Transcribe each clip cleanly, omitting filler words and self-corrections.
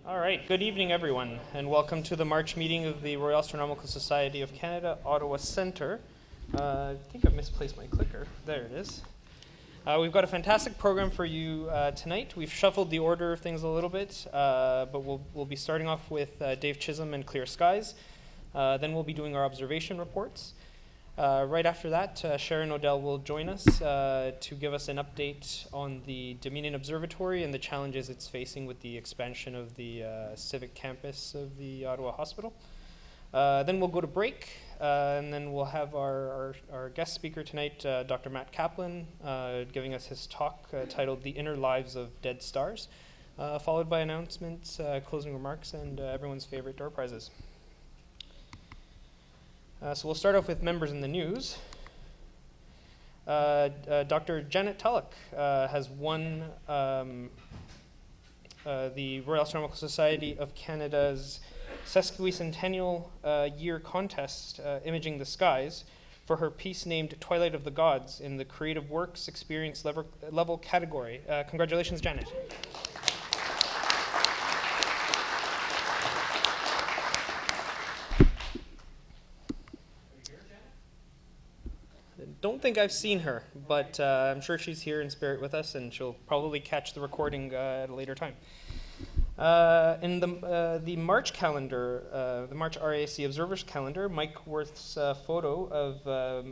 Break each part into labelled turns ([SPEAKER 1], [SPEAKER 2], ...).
[SPEAKER 1] All right, good evening, everyone, and welcome to the March meeting of the Royal Astronomical Society of Canada, Ottawa Centre. I think I misplaced my clicker. There it is. We've got a fantastic program for you tonight. We've shuffled the order of things a little bit, but we'll be starting off with Dave Chisholm and Clear Skies. Then we'll be doing our observation reports. Right after that, Sharon Odell will join us to give us an update on the Dominion Observatory and the challenges it's facing with the expansion of the civic campus of the Ottawa Hospital. Then we'll go to break, and then we'll have our guest speaker tonight, Dr. Matt Kaplan, giving us his talk titled The Inner Lives of Dead Stars, followed by announcements, closing remarks, and everyone's favorite door prizes. So we'll start off with members in the news. Dr. Janet Tulloch has won the Royal Astronomical Society of Canada's sesquicentennial year contest, Imaging the Skies, for her piece named Twilight of the Gods in the Creative Works Experience level category. Congratulations, Janet. Don't think I've seen her, but I'm sure she's here in spirit with us, and she'll probably catch the recording at a later time. In the March calendar, the March RASC Observers calendar, Mike Worth's photo of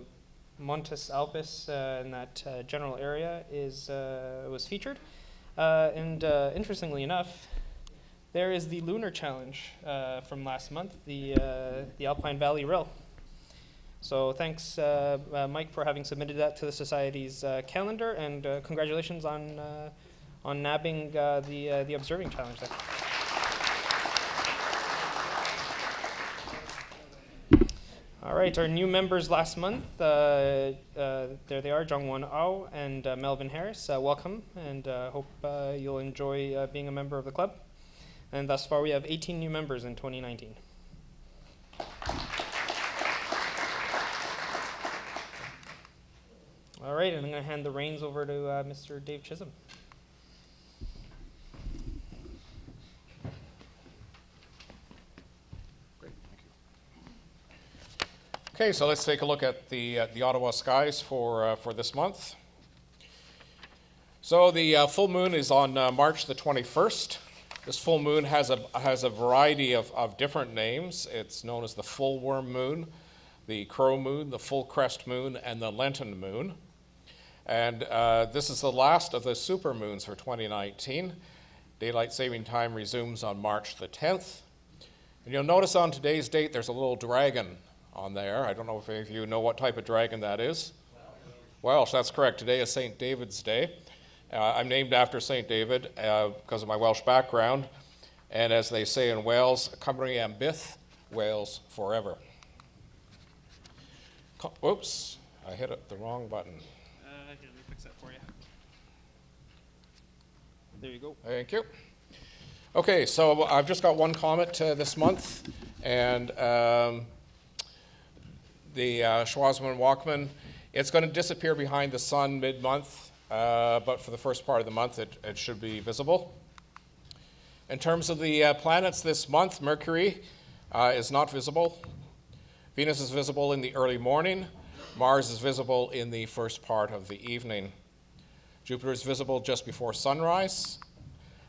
[SPEAKER 1] Montes Alpes in that general area was featured. And interestingly enough, there is the Lunar Challenge from last month, the Alpine Valley Rail. So thanks, Mike, for having submitted that to the Society's calendar, and congratulations on nabbing the observing challenge there. All right, our new members last month, there they are, Jungwon Oh and Melvin Harris. Welcome, and hope you'll enjoy being a member of the club. And thus far, we have 18 new members in 2019. All right, and I'm going to hand the reins over to Mr. Dave Chisholm.
[SPEAKER 2] Great, thank you. Okay, so let's take a look at the Ottawa skies for this month. So the full moon is on March the 21st. This full moon has a variety of different names. It's known as the full worm moon, the crow moon, the full crest moon, and the Lenten moon. And this is the last of the supermoons for 2019. Daylight saving time resumes on March the 10th. And you'll notice on today's date there's a little dragon on there. I don't know if any of you know what type of dragon that is. Welsh, that's correct. Today is St. David's Day. I'm named after St. David because of my Welsh background. And as they say in Wales, Cymru am byth, Wales forever. Oops, I hit the wrong button.
[SPEAKER 1] Here, let me fix that for you. There you go.
[SPEAKER 2] Thank you. Okay, so I've just got one comet this month, and the Schwarzman Walkman, it's going to disappear behind the sun mid-month, but for the first part of the month it should be visible. In terms of the planets this month, Mercury is not visible. Venus is visible in the early morning. Mars is visible in the first part of the evening. Jupiter is visible just before sunrise.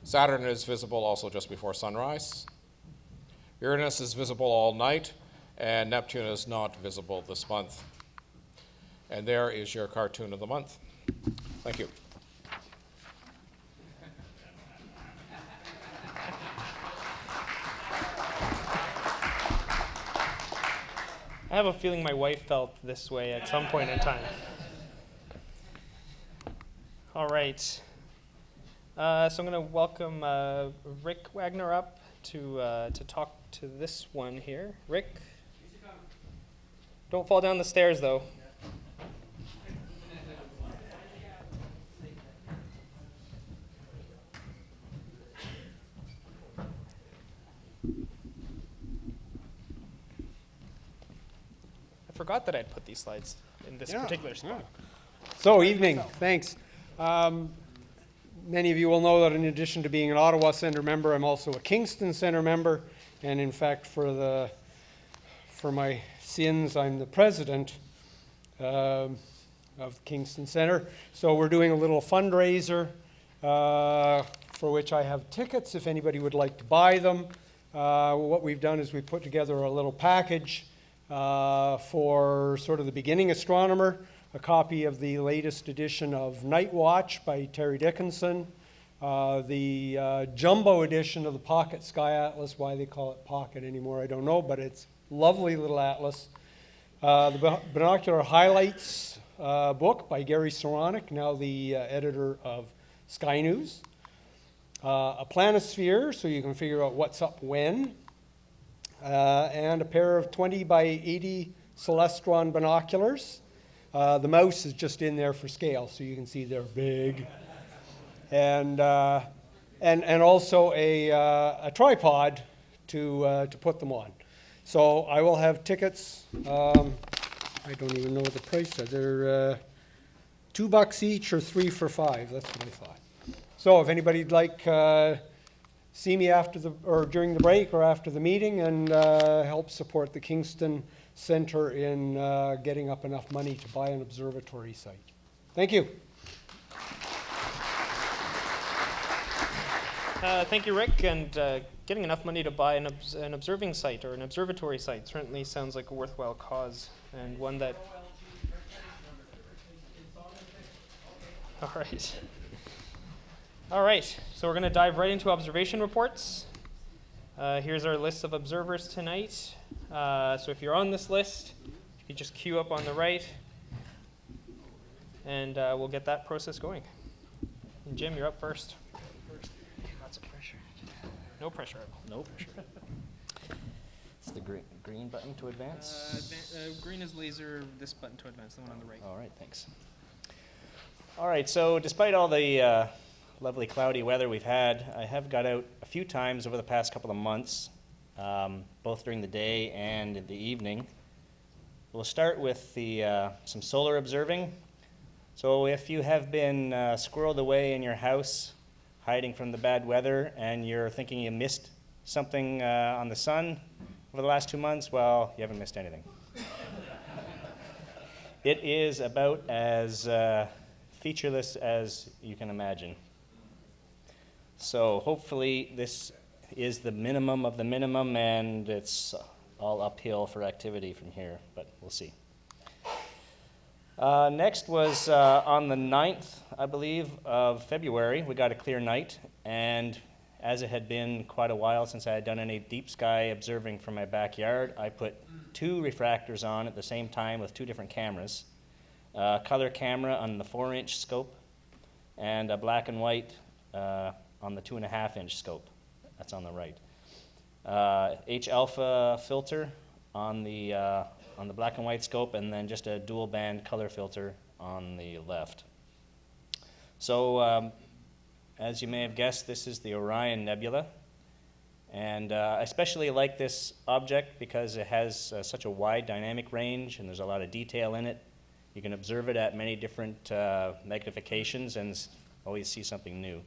[SPEAKER 2] Saturn is visible also just before sunrise. Uranus is visible all night, and Neptune is not visible this month. And there is your cartoon of the month. Thank you.
[SPEAKER 1] I have a feeling my wife felt this way at some point in time. All right. So I'm going to welcome Rick Wagner up to talk to this one here. Rick? Don't fall down the stairs, though. I forgot that I'd put these slides in this particular spot.
[SPEAKER 3] So, evening, thanks. Many of you will know that in addition to being an Ottawa Centre member, I'm also a Kingston Centre member. And in fact, for my sins, I'm the president of Kingston Centre. So we're doing a little fundraiser for which I have tickets if anybody would like to buy them. What we've done is we put together a little package for sort of the beginning astronomer, a copy of the latest edition of Night Watch by Terry Dickinson, the jumbo edition of the Pocket Sky Atlas. Why they call it Pocket anymore, I don't know, but it's a lovely little atlas. The Binocular Highlights book by Gary Saronic, now the editor of Sky News. A planisphere, so you can figure out what's up when. And a pair of 20 by 80 Celestron binoculars. The mouse is just in there for scale, so you can see they're big. And also a tripod to put them on. So I will have tickets. I don't even know what the price is. They're $2 each or 3 for $5. That's what I thought. So if anybody'd like see me during the break or after the meeting and help support the Kingston Centre in getting up enough money to buy an observatory site. Thank you.
[SPEAKER 1] Thank you, Rick. And getting enough money to buy an observing site or an observatory site certainly sounds like a worthwhile cause, and one that... All right. All right, so we're going to dive right into observation reports. Here's our list of observers tonight. So if you're on this list, you just queue up on the right, and we'll get that process going. And Jim, you're up first.
[SPEAKER 4] Lots of pressure.
[SPEAKER 1] No pressure.
[SPEAKER 4] No pressure. It's the green button to advance.
[SPEAKER 1] Green is laser, this button to advance, the one on the right.
[SPEAKER 4] All right, thanks. All right, so despite all the lovely cloudy weather we've had, I have got out a few times over the past couple of months, both during the day and in the evening. We'll start with some solar observing. So if you have been squirreled away in your house, hiding from the bad weather, and you're thinking you missed something on the sun over the last 2 months, well, you haven't missed anything. It is about as featureless as you can imagine. So hopefully this is the minimum of the minimum, and it's all uphill for activity from here, but we'll see. Next was on the 9th, I believe, of February. We got a clear night, and as it had been quite a while since I had done any deep sky observing from my backyard, I put 2 refractors on at the same time with 2 different cameras. Color camera on the 4-inch scope, and a black and white on the 2.5-inch scope. That's on the right. H-alpha filter on the black and white scope, and then just a dual band color filter on the left. So as you may have guessed, this is the Orion Nebula. And I especially like this object because it has such a wide dynamic range, and there's a lot of detail in it. You can observe it at many different magnifications and always see something new.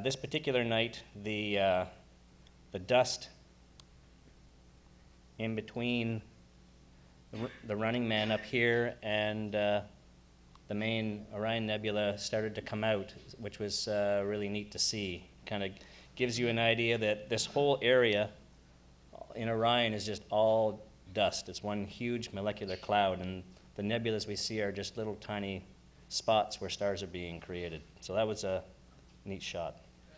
[SPEAKER 4] This particular night, the dust in between the Running Man up here and the main Orion Nebula started to come out, which was really neat to see. Kind of gives you an idea that this whole area in Orion is just all dust. It's one huge molecular cloud, and the nebulas we see are just little tiny spots where stars are being created. So that was a neat shot.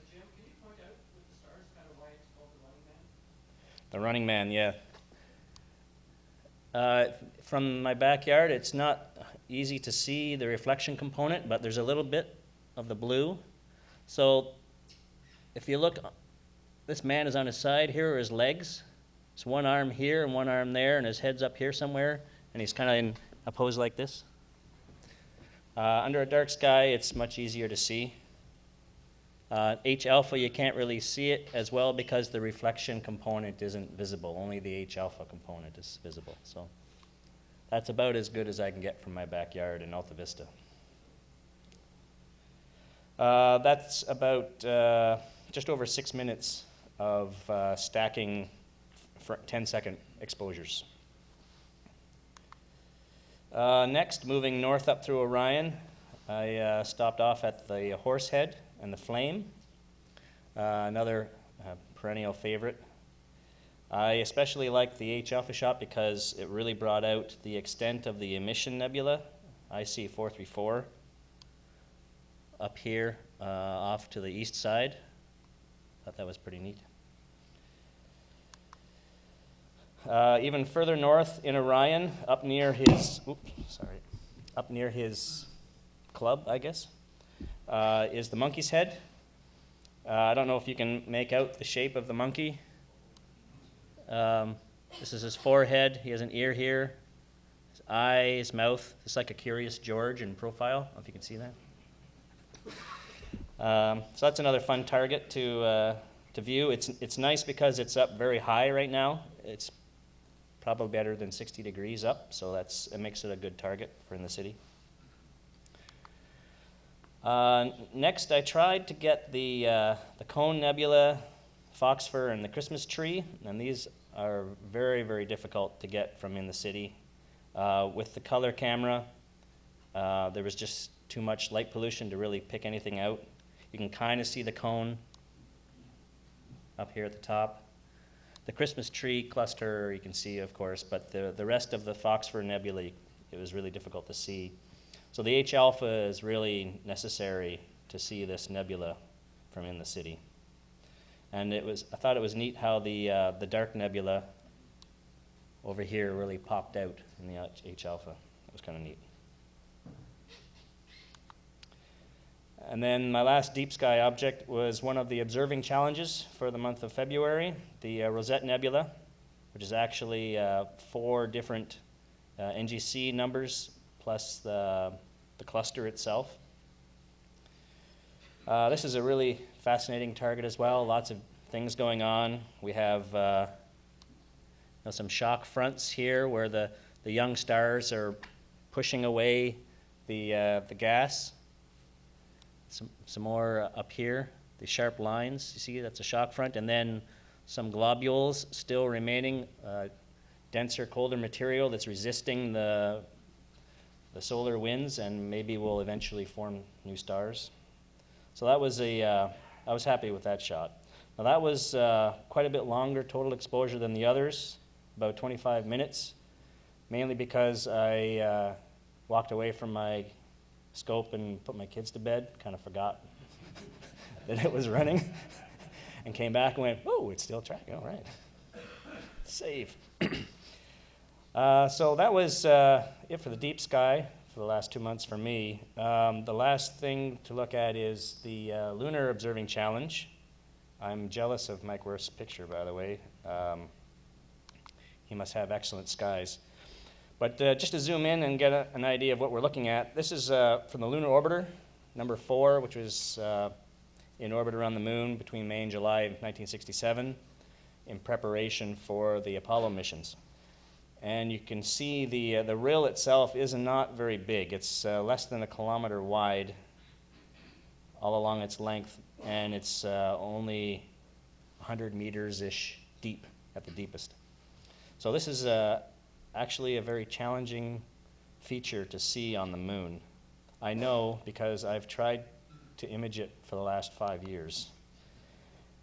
[SPEAKER 3] Jim, can you point out with the stars kind of why it's called the Running Man?
[SPEAKER 4] The Running Man, yeah. From my backyard, it's not easy to see the reflection component, but there's a little bit of the blue. So if you look, this man is on his side. Here are his legs. It's one arm here and one arm there, and his head's up here somewhere, and he's kind of in a pose like this. Under a dark sky, it's much easier to see. H-alpha, you can't really see it as well because the reflection component isn't visible. Only the H-alpha component is visible. So that's about as good as I can get from my backyard in Alta Vista. That's about just over 6 minutes of stacking for 10-second exposures. Next, moving north up through Orion, I stopped off at the Horsehead and the Flame, another perennial favorite. I especially liked the H-alpha shot because it really brought out the extent of the emission nebula, IC 434, up here off to the east side. Thought that was pretty neat. Even further north in Orion, up near his club, I guess, is the monkey's head. I don't know if you can make out the shape of the monkey. This is his forehead. He has an ear here. His eye, his mouth. It's like a Curious George in profile. I don't know if you can see that. So that's another fun target to view. It's nice because it's up very high right now. It's probably better than 60 degrees up, so it makes it a good target for in the city. Next, I tried to get the Cone Nebula, Foxfur, and the Christmas tree, and these are very, very difficult to get from in the city. With the color camera, there was just too much light pollution to really pick anything out. You can kind of see the cone up here at the top. The Christmas tree cluster you can see, of course, but the rest of the Foxfur Nebula, it was really difficult to see. So the H-alpha is really necessary to see this nebula from in the city. And I thought it was neat how the dark nebula over here really popped out in the H-alpha. That was kind of neat. And then my last deep sky object was one of the observing challenges for the month of February, the Rosette Nebula, which is actually 4 different NGC numbers plus the cluster itself. This is a really fascinating target as well. Lots of things going on. We have some shock fronts here where the young stars are pushing away the gas. Some more up here, the sharp lines. You see, that's a shock front, and then some globules still remaining, denser, colder material that's resisting the solar winds, and maybe will eventually form new stars. So that was I was happy with that shot. Now that was quite a bit longer total exposure than the others, about 25 minutes, mainly because I walked away from my scope and put my kids to bed, kind of forgot that it was running, and came back and went, oh, it's still tracking, all right. Save. So that was it for the deep sky for the last 2 months for me. The last thing to look at is the Lunar Observing Challenge. I'm jealous of Mike Worth's picture, by the way. He must have excellent skies. But just to zoom in and get an idea of what we're looking at, this is from the Lunar Orbiter, number 4, which was in orbit around the moon between May and July of 1967 in preparation for the Apollo missions. And you can see the rill itself is not very big. It's less than 1 kilometer wide all along its length, and it's only 100 meters-ish deep at the deepest. So this is actually a very challenging feature to see on the moon. I know because I've tried to image it for the last 5 years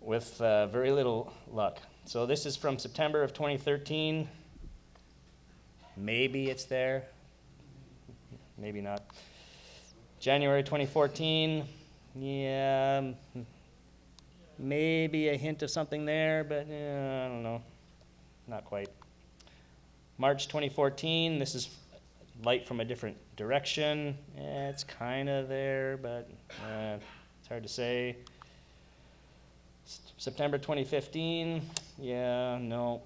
[SPEAKER 4] with very little luck. So this is from September of 2013. Maybe it's there, maybe not. January 2014, yeah, maybe a hint of something there, but I don't know, not quite. March 2014, this is light from a different direction. It's kind of there, but it's hard to say. September 2015, yeah, no,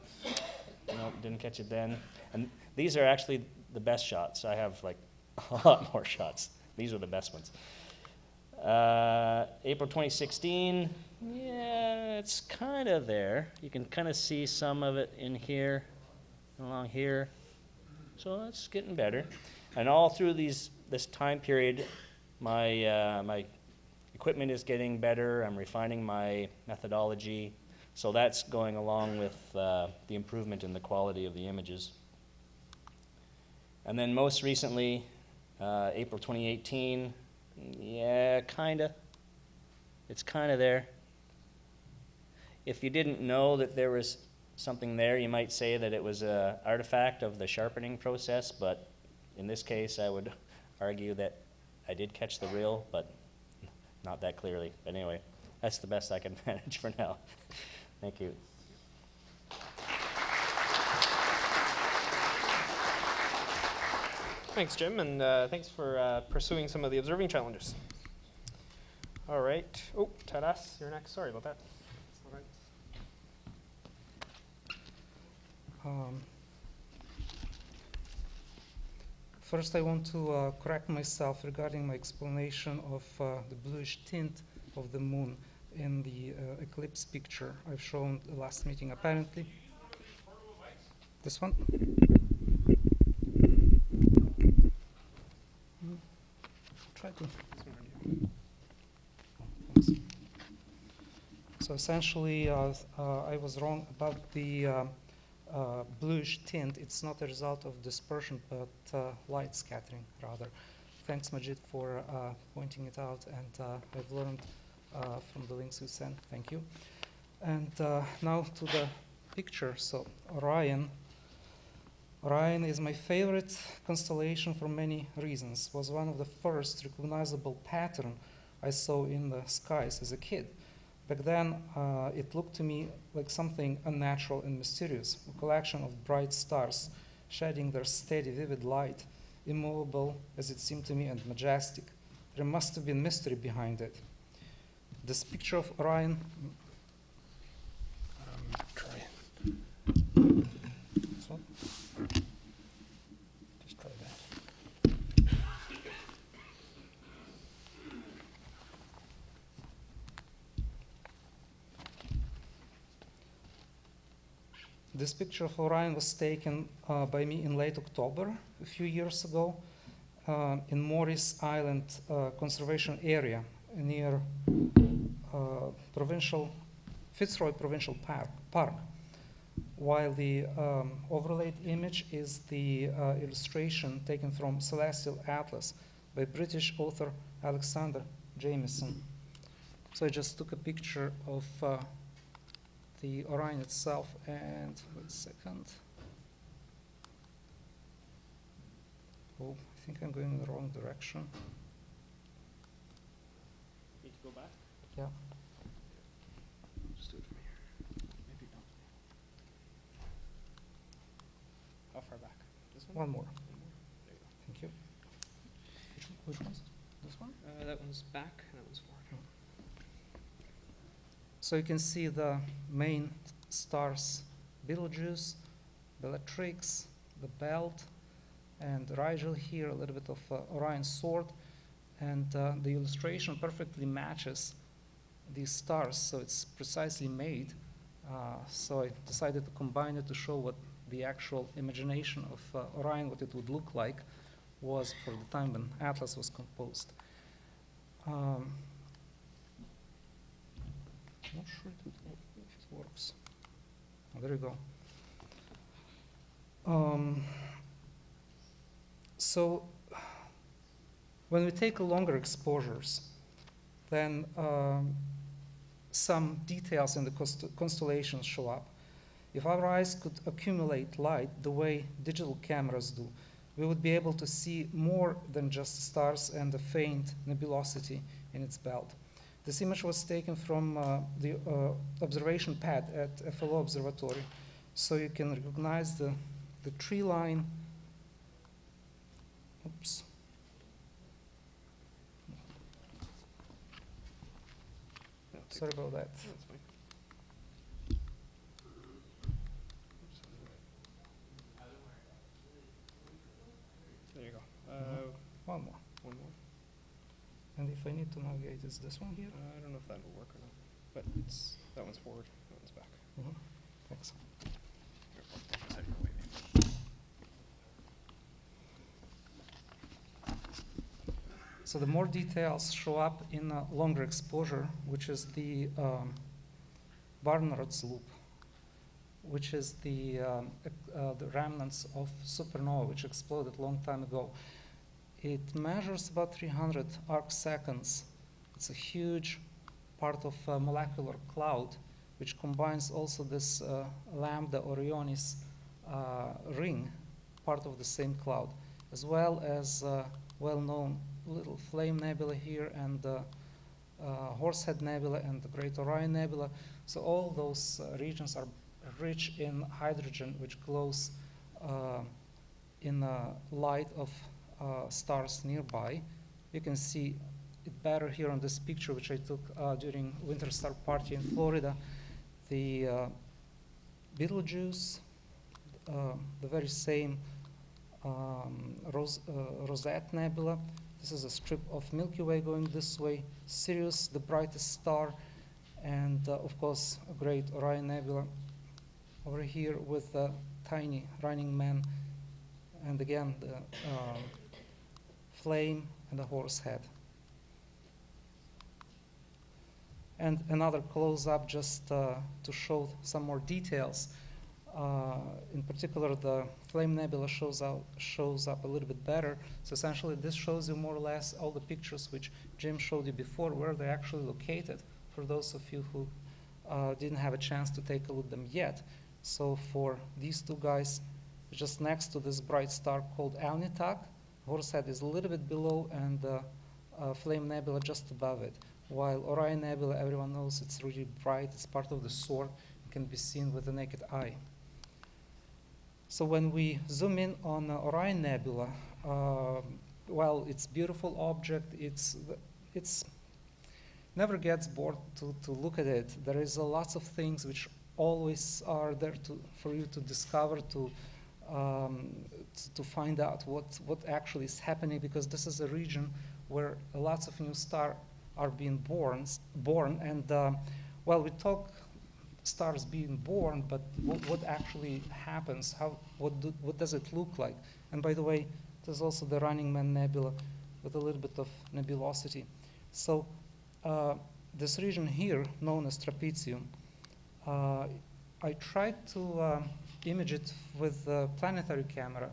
[SPEAKER 4] didn't catch it then. And these are actually the best shots. I have like a lot more shots. These are the best ones. April 2016, yeah, it's kind of there. You can kind of see some of it in here, along here. So it's getting better. And all through this time period, my equipment is getting better. I'm refining my methodology. So that's going along with the improvement in the quality of the images. And then most recently, April 2018, yeah, kinda. It's kinda there. If you didn't know that there was something there, you might say that it was an artifact of the sharpening process, but in this case, I would argue that I did catch the real, but not that clearly. But anyway, that's the best I can manage for now. Thank you.
[SPEAKER 1] Thanks, Jim, and thanks for pursuing some of the observing challenges. All right. Oh, Taras, you're next. Sorry about that. All right.
[SPEAKER 5] First, I want to correct myself regarding my explanation of the bluish tint of the moon in the eclipse picture I've shown the last meeting. Apparently, this one. Try to. So essentially, I was wrong about the bluish tint. It's not a result of dispersion, but light scattering, rather. Thanks, Majid, for pointing it out, and I've learned from the links you sent. Thank you. And now to the picture. So Orion. Orion is my favorite constellation for many reasons. It was one of the first recognizable pattern I saw in the skies as a kid. Back then, it looked to me like something unnatural and mysterious, a collection of bright stars shedding their steady, vivid light, immovable as it seemed to me and majestic. There must have been mystery behind it. This picture of Orion.
[SPEAKER 3] Try.
[SPEAKER 5] This one?
[SPEAKER 3] Just try that.
[SPEAKER 5] This picture of Orion was taken by me in late October a few years ago in Morris Island Conservation Area near Fitzroy Provincial Park. While the overlaid image is the illustration taken from Celestial Atlas by British author Alexander Jamieson. So I just took a picture of the Orion itself, and wait a second. Oh, I think I'm going in the wrong direction.
[SPEAKER 1] Need to go back?
[SPEAKER 5] Yeah.
[SPEAKER 1] Just do it from here. Maybe not. How far back? This one?
[SPEAKER 5] One more.
[SPEAKER 1] One more. There you go.
[SPEAKER 5] Thank you. Which one's this one?
[SPEAKER 1] That one's back, and that one's forward.
[SPEAKER 5] So you can see the main stars: Betelgeuse, Bellatrix, the Belt, and Rigel here, a little bit of Orion's sword. And the illustration perfectly matches these stars, so it's precisely made. So I decided to combine it to show what the actual imagination of Orion, what it would look like, was for the time when Atlas was composed. Not sure if it works. Oh, there you go. So when we take longer exposures, then some details in the constellations show up. If our eyes could accumulate light the way digital cameras do, we would be able to see more than just stars and a faint nebulosity in its belt. This image was taken from the observation pad at FLO Observatory, so you can recognize the tree line. Oops. Sorry about that.
[SPEAKER 1] That's fine. There you go.
[SPEAKER 5] One more.
[SPEAKER 1] One more.
[SPEAKER 5] And if I need to navigate, is this one here?
[SPEAKER 1] I don't know if that will work or not, but it's that one's forward, that one's back.
[SPEAKER 5] Thanks. So the more details show up in a longer exposure, which is the Barnard's loop, which is the remnants of supernova which exploded a long time ago. It measures about 300 arc seconds. It's a huge part of a molecular cloud, which combines also this Lambda Orionis ring, part of the same cloud, as well as well-known little Flame Nebula here, and Horsehead Nebula, and the Great Orion Nebula. So all those regions are rich in hydrogen, which glows in the light of stars nearby. You can see it better here on this picture, which I took during Winter Star Party in Florida. The Betelgeuse, the very same Rosette Nebula. This is a strip of Milky Way going this way. Sirius, the brightest star, and of course, a great Orion Nebula over here with the tiny Running Man, and again the Flame and the Horsehead. And another close-up just to show some more details. In particular, the Flame Nebula shows up a little bit better. So essentially, this shows you more or less all the pictures which Jim showed you before, where they're actually located, for those of you who didn't have a chance to take a look at them yet. So for these two guys, just next to this bright star called Alnitak, Horsehead is a little bit below, and Flame Nebula just above it. While Orion Nebula, everyone knows it's really bright, it's part of the sword, it can be seen with the naked eye. So when we zoom in on Orion Nebula, well, it's a beautiful object, it's never gets bored to look at it. There is lots of things which always are there for you to discover, to find out what actually is happening, because this is a region where lots of new stars are being born, and well, we talk stars being born, but what actually happens? What does it look like? And by the way, there's also the Running Man Nebula with a little bit of nebulosity. So this region here, known as Trapezium, I tried to image it with a planetary camera,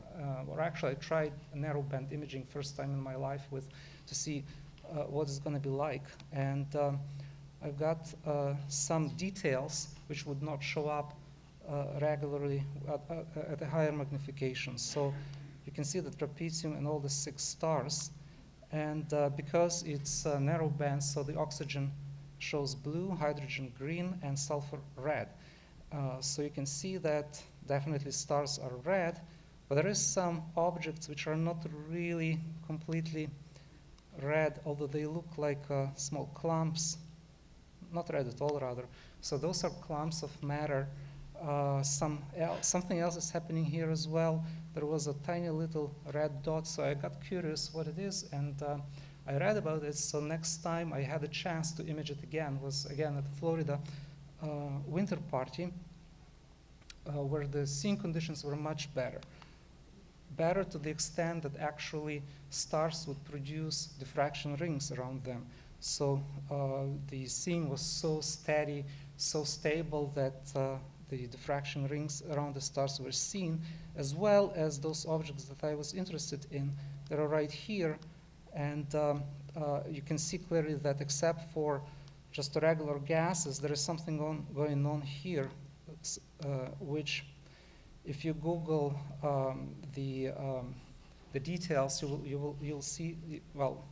[SPEAKER 5] or actually I tried narrowband imaging first time in my life to see what it's going to be like. And I've got some details which would not show up regularly at a higher magnification. So you can see the trapezium and all the 6 stars. And because it's narrow band, so the oxygen shows blue, hydrogen green, and sulfur red. So you can see that definitely stars are red, but there is some objects which are not really completely red, although they look like small clumps, not red at all rather. So those are clumps of matter. Something else is happening here as well. There was a tiny little red dot, so I got curious what it is, and I read about it. So next time I had a chance to image it again was again at the Florida winter party, where the seeing conditions were much better. Better to the extent that actually stars would produce diffraction rings around them. So the seeing was so steady, so stable that the diffraction rings around the stars were seen, as well as those objects that I was interested in that are right here. And you can see clearly that except for just the regular gases, there is something going on here, which if you Google the details, you'll see, well,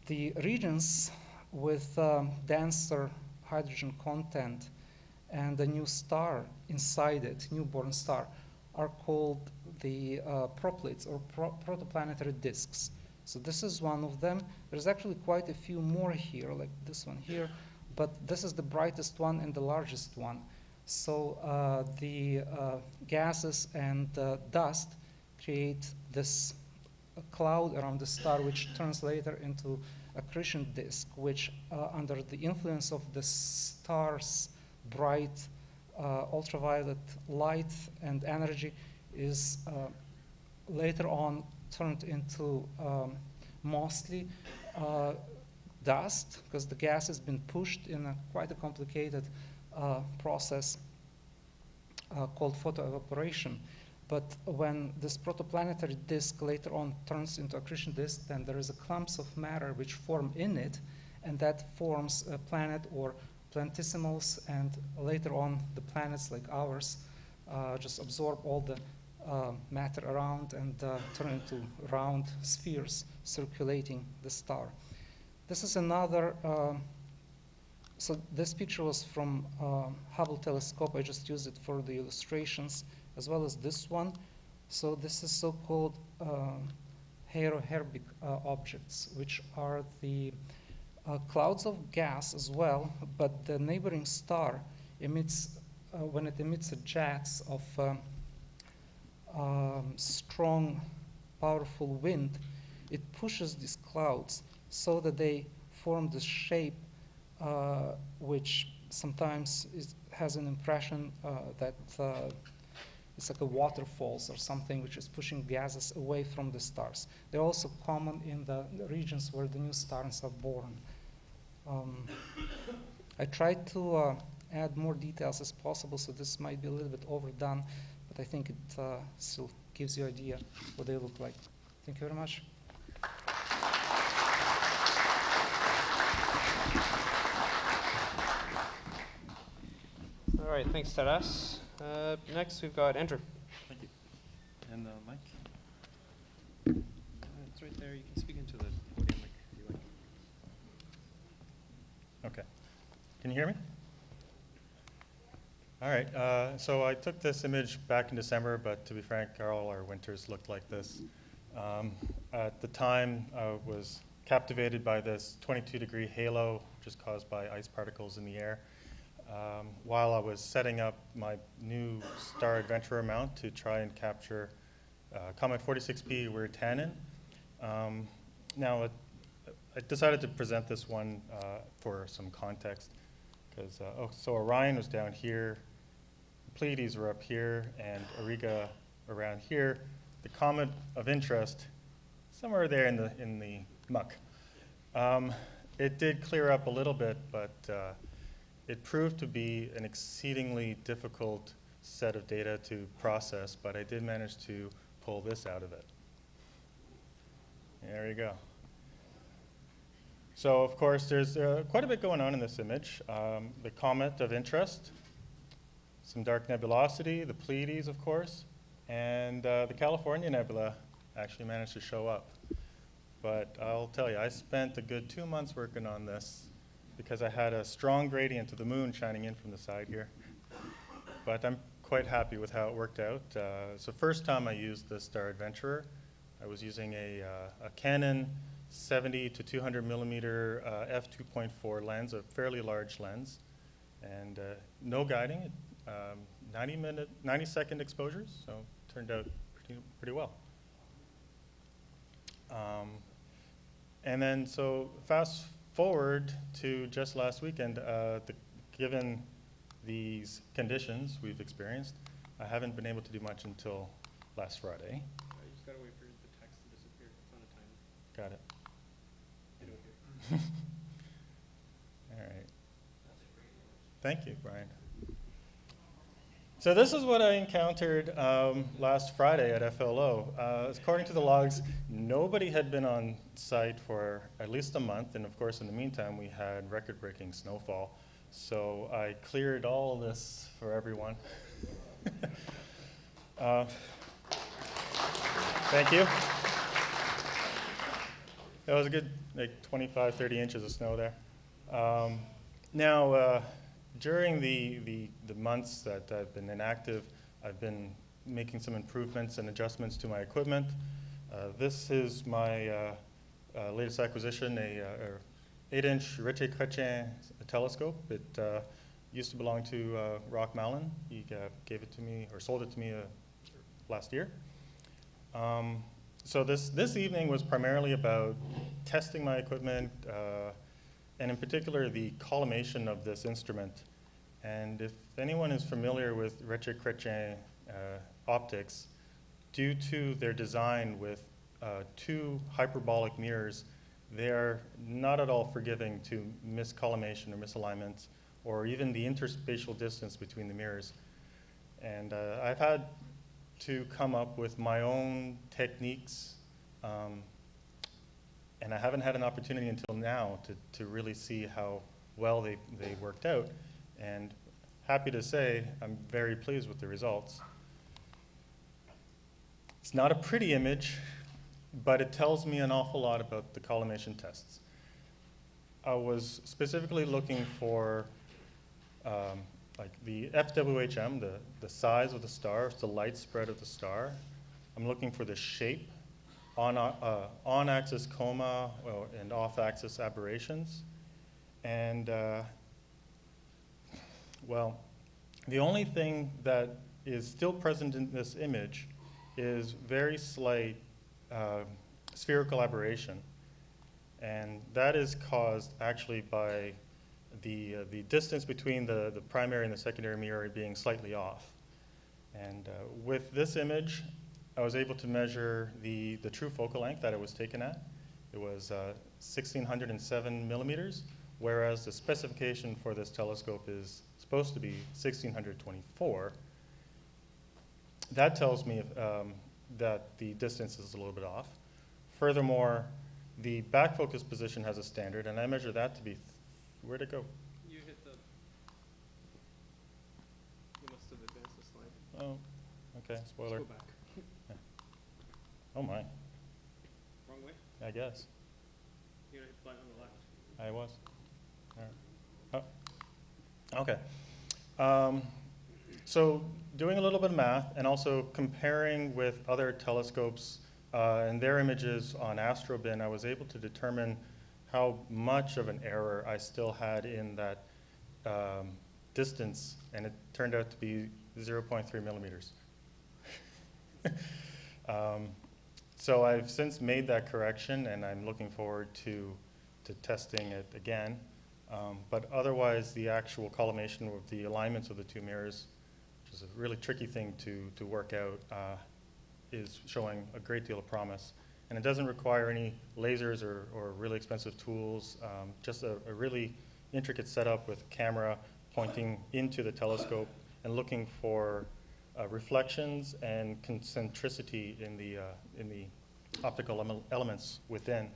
[SPEAKER 5] the regions with denser hydrogen content and a new star inside it, newborn star, are called the proplates or protoplanetary disks. So this is one of them. There's actually quite a few more here, like this one here, but this is the brightest one and the largest one. So the gases and dust create this cloud around the star, which turns later into a crescent disk, which under the influence of the star's bright ultraviolet light and energy is later on turned into mostly dust, because the gas has been pushed in quite a complicated process called photoevaporation. But when this protoplanetary disk later on turns into accretion disk, then there is a clumps of matter which form in it, and that forms a planet or planetesimals, and later on the planets like ours just absorb all the matter around and turn into round spheres circulating the star. This is another, so this picture was from Hubble telescope. I just used it for the illustrations, as well as this one. So this is so-called Hero-Herbig objects, which are the clouds of gas as well, but the neighboring star emits, when it emits a jets of strong, powerful wind, it pushes these clouds so that they form this shape which sometimes has an impression that it's like a waterfalls or something which is pushing gases away from the stars. They're also common in the regions where the new stars are born. I tried to add more details as possible, so this might be a little bit overdone, but I think it still gives you an idea what they look like. Thank you very much.
[SPEAKER 1] All right, thanks, Taras. Next, we've got Andrew.
[SPEAKER 6] Thank you. And Mike? It's right there. You can speak into the podium mic if you like. Okay. Can you hear me? All right. So I took this image back in December, but to be frank, all our winters looked like this. At the time, I was captivated by this 22-degree halo, which is caused by ice particles in the air. While I was setting up my new Star Adventurer mount to try and capture Comet 46P weird tannin. Now, I decided to present this one for some context, because so Orion was down here, the Pleiades were up here, and Auriga around here. The comet of interest, somewhere there in the muck. It did clear up a little bit, but it proved to be an exceedingly difficult set of data to process, but I did manage to pull this out of it. There you go. So, of course, there's quite a bit going on in this image. The comet of interest, some dark nebulosity, the Pleiades, of course, and the California Nebula actually managed to show up. But I'll tell you, I spent a good 2 months working on this because I had a strong gradient of the moon shining in from the side here. But I'm quite happy with how it worked out. So first time I used the Star Adventurer, I was using a Canon 70 to 200 millimeter f2.4 lens, a fairly large lens, and no guiding, 90-second exposures, so it turned out pretty well. And then so fast forward to just last weekend, given these conditions we've experienced, I haven't been able to do much until last Friday. You just gotta wait for the text to disappear. It's on a timer. Got it. All right. Thank you, Brian. So this is what I encountered last Friday at FLO. According to the logs, nobody had been on site for at least a month, and of course in the meantime we had record-breaking snowfall. So I cleared all this for everyone. Thank you. That was a good 25, 30 inches of snow there. Now, during the months that I've been inactive, I've been making some improvements and adjustments to my equipment. This is my latest acquisition, a 8-inch Riche Chrétien telescope. It used to belong to Rock Malin. He gave it to me, or sold it to me last year. So this evening was primarily about testing my equipment, and in particular the collimation of this instrument. And if anyone is familiar with Riche Chrétien optics, due to their design with two hyperbolic mirrors, they are not at all forgiving to miscollimation or misalignments, or even the interspatial distance between the mirrors. And I've had to come up with my own techniques, and I haven't had an opportunity until now to really see how well they worked out. And happy to say I'm very pleased with the results. It's not a pretty image, but it tells me an awful lot about the collimation tests. I was specifically looking for like the FWHM, the size of the star, the light spread of the star. I'm looking for the shape, on-axis coma and off-axis aberrations. And well, the only thing that is still present in this image is very slight spherical aberration. And that is caused actually by the distance between the primary and the secondary mirror being slightly off. And with this image, I was able to measure the true focal length that it was taken at. It was 1,607 millimeters, whereas the specification for this telescope is supposed to be 1,624. That tells me that the distance is a little bit off. Furthermore, the back focus position has a standard, and I measure that to be, where'd it go?
[SPEAKER 1] You hit the, you must have advanced the slide.
[SPEAKER 6] Oh, okay, spoiler.
[SPEAKER 1] Let's go back.
[SPEAKER 6] Oh my,
[SPEAKER 1] Wrong way?
[SPEAKER 6] I guess.
[SPEAKER 1] You're gonna hit the button on the left.
[SPEAKER 6] I was. All right. Oh, okay. So doing a little bit of math and also comparing with other telescopes and their images on Astrobin, I was able to determine how much of an error I still had in that distance, and it turned out to be 0.3 millimeters. So I've since made that correction, and I'm looking forward to testing it again. But otherwise, the actual collimation of the alignments of the two mirrors, which is a really tricky thing to work out, is showing a great deal of promise. And it doesn't require any lasers or really expensive tools, just a really intricate setup with a camera pointing into the telescope and looking for reflections and concentricity in the optical elements within.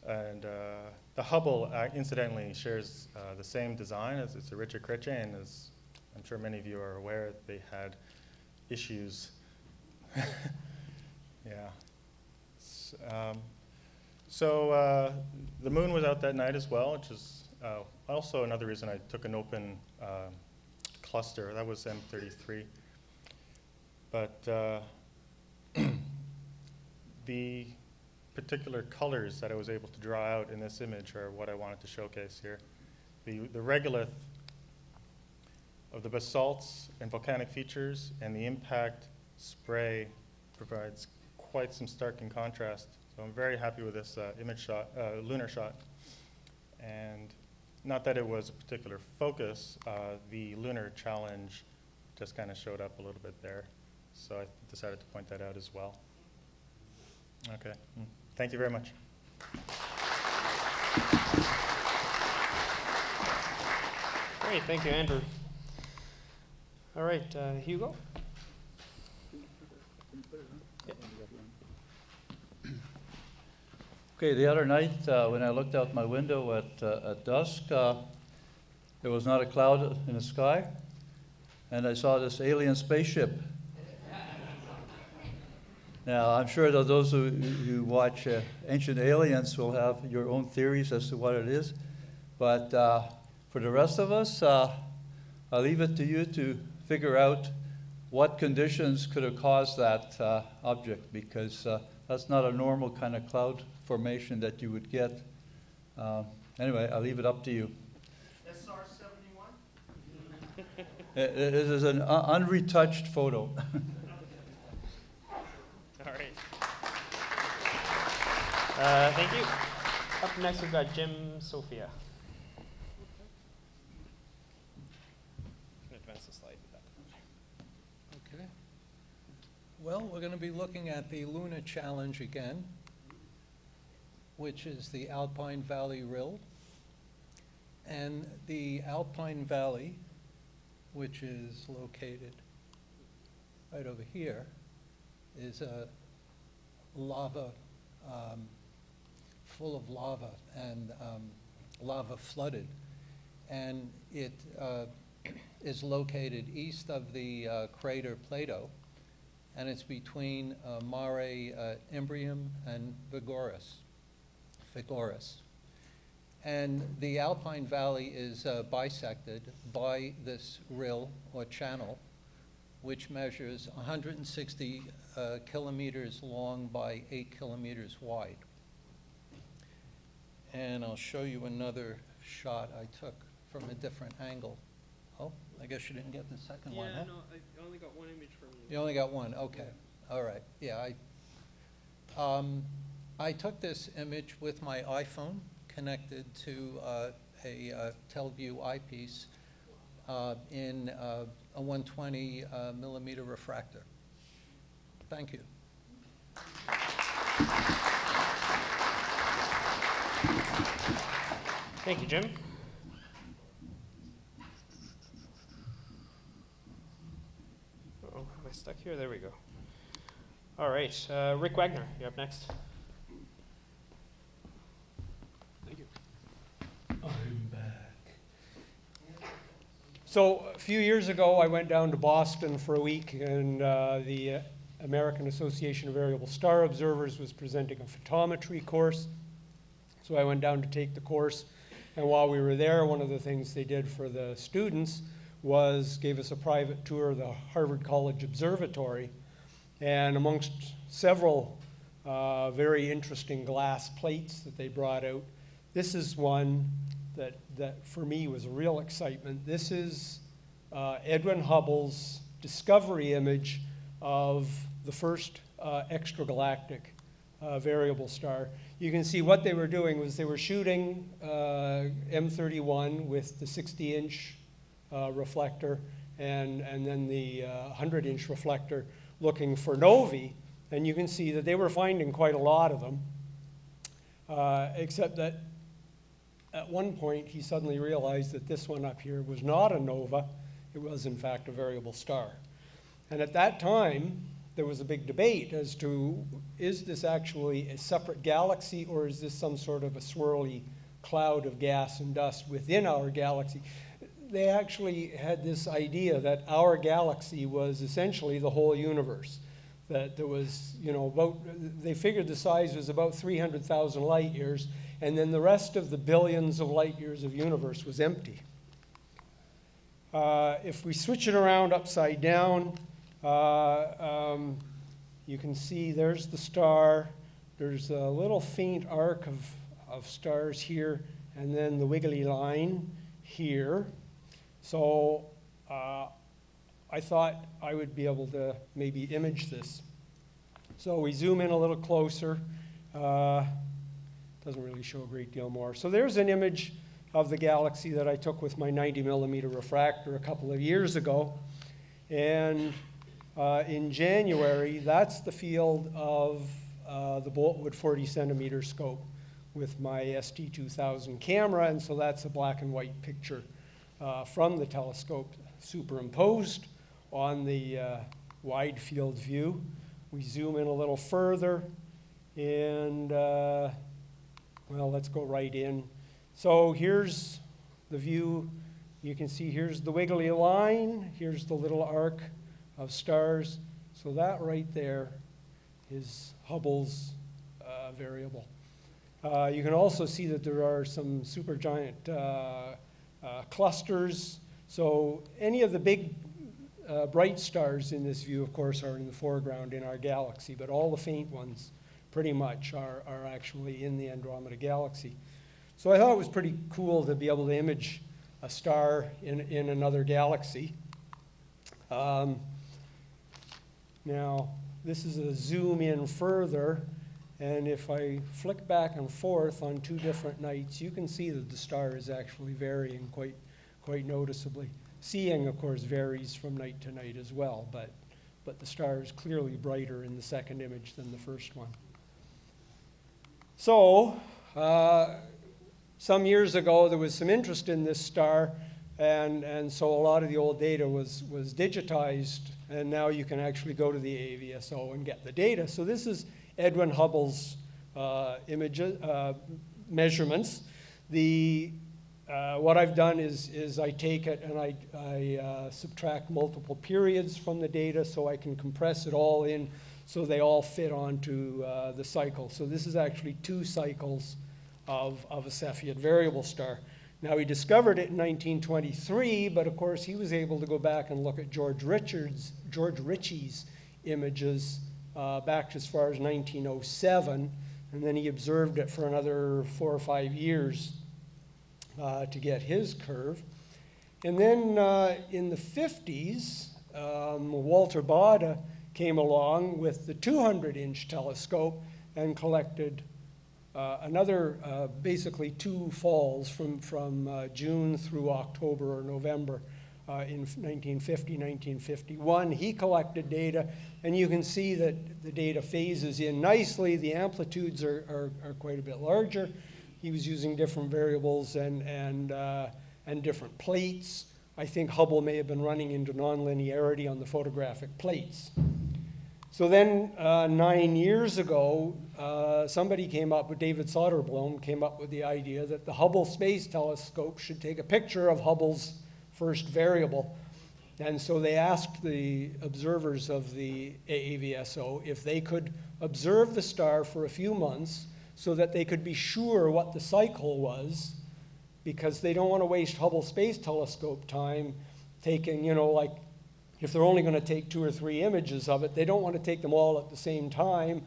[SPEAKER 6] The Hubble, incidentally, shares the same design. It's a Richard Cretche, and as I'm sure many of you are aware, they had issues. Yeah. So the moon was out that night as well, which is also another reason I took an open cluster. That was M33. But the particular colors that I was able to draw out in this image are what I wanted to showcase here. The regolith of the basalts and volcanic features and the impact spray provides quite some stark contrast. So I'm very happy with this image shot, lunar shot. And not that it was a particular focus, the lunar challenge just kind of showed up a little bit there. So I decided to point that out as well. Okay, thank you very much.
[SPEAKER 1] Great, thank you, Andrew. All right, Hugo?
[SPEAKER 7] Okay, the other night when I looked out my window at dusk, there was not a cloud in the sky, and I saw this alien spaceship. Now, I'm sure that those who watch Ancient Aliens will have your own theories as to what it is, but for the rest of us, I'll leave it to you to figure out what conditions could have caused that object, because that's not a normal kind of cloud formation that you would get. Anyway, I'll leave it up to you.
[SPEAKER 1] SR-71?
[SPEAKER 7] It is an unretouched photo.
[SPEAKER 1] All right. Thank you. Up next, we've got Jim Sophia. Advance the slide.
[SPEAKER 8] Okay. Well, we're going to be looking at the Lunar Challenge again, which is the Alpine Valley Rill. And the Alpine Valley, which is located right over here, is a lava, full of lava and lava flooded. And it is located east of the crater Plato, and it's between Mare Imbrium and Vigoris. And the Alpine Valley is bisected by this rill or channel, which measures 160 kilometers long by 8 kilometers wide. And I'll show you another shot I took from a different angle. Oh, I guess you didn't get the second one, huh?
[SPEAKER 1] no, I only got one image from you.
[SPEAKER 8] You only got one, okay. All right, yeah. I took this image with my iPhone connected to a Telview eyepiece in a 120 millimeter refractor. Thank you.
[SPEAKER 1] Thank you, Jim. Oh, am I stuck here? There we go. All right, Rick Wagner, you're up next.
[SPEAKER 3] Thank you. I'm back. So a few years ago, I went down to Boston for a week, and the American Association of Variable Star Observers was presenting a photometry course. So I went down to take the course, and while we were there, one of the things they did for the students was gave us a private tour of the Harvard College Observatory. And amongst several very interesting glass plates that they brought out, this is one that for me was a real excitement. This is Edwin Hubble's discovery image of the first extragalactic variable star. You can see what they were doing was they were shooting M31 with the 60-inch reflector and then the 100-inch reflector looking for novae, and you can see that they were finding quite a lot of them, except that at one point he suddenly realized that this one up here was not a nova, it was in fact a variable star. And at that time, there was a big debate as to, is this actually a separate galaxy or is this some sort of a swirly cloud of gas and dust within our galaxy? They actually had this idea that our galaxy was essentially the whole universe. That there was, they figured the size was about 300,000 light years, and then the rest of the billions of light years of universe was empty. If we switch it around upside down, you can see there's the star. There's a little faint arc of stars here, and then the wiggly line here. So I thought I would be able to maybe image this. So we zoom in a little closer. Doesn't really show a great deal more. So there's an image of the galaxy that I took with my 90 millimeter refractor a couple of years ago. And in January, that's the field of the Boltwood 40 centimeter scope with my ST2000 camera. And so that's a black and white picture from the telescope superimposed on the wide field view. We zoom in a little further and, well, let's go right in. So here's the view. You can see here's the wiggly line. Here's the little arc of stars. So that right there is Hubble's variable. You can also see that there are some supergiant clusters. So any of the big bright stars in this view, of course, are in the foreground in our galaxy, but all the faint ones pretty much are actually in the Andromeda galaxy. So I thought it was pretty cool to be able to image a star in another galaxy. Now, this is a zoom in further, and if I flick back and forth on two different nights, you can see that the star is actually varying quite noticeably. Seeing, of course, varies from night to night as well, but but the star is clearly brighter in the second image than the first one. So, some years ago, there was some interest in this star, and so a lot of the old data was digitized, and now you can actually go to the AVSO and get the data. So this is Edwin Hubble's measurements. What I've done is I take it and I subtract multiple periods from the data so I can compress it all in so they all fit onto the cycle. So this is actually 2 cycles of a Cepheid variable star. Now, he discovered it in 1923, but of course he was able to go back and look at George Ritchie's images back as far as 1907, and then he observed it for another 4 or 5 years to get his curve. And then in the 50s, Walter Baade came along with the 200-inch telescope and collected another basically 2 falls from June through October or November in 1950, 1951. He collected data, and you can see that the data phases in nicely. The amplitudes are quite a bit larger. He was using different variables and different plates. I think Hubble may have been running into nonlinearity on the photographic plates. So then 9 years ago, somebody came up with, David Soderblom came up with the idea that the Hubble Space Telescope should take a picture of Hubble's first variable. And so they asked the observers of the AVSO if they could observe the star for a few months so that they could be sure what the cycle was, because they don't want to waste Hubble Space Telescope time taking, like, if they're only going to take 2 or 3 images of it, they don't want to take them all at the same time.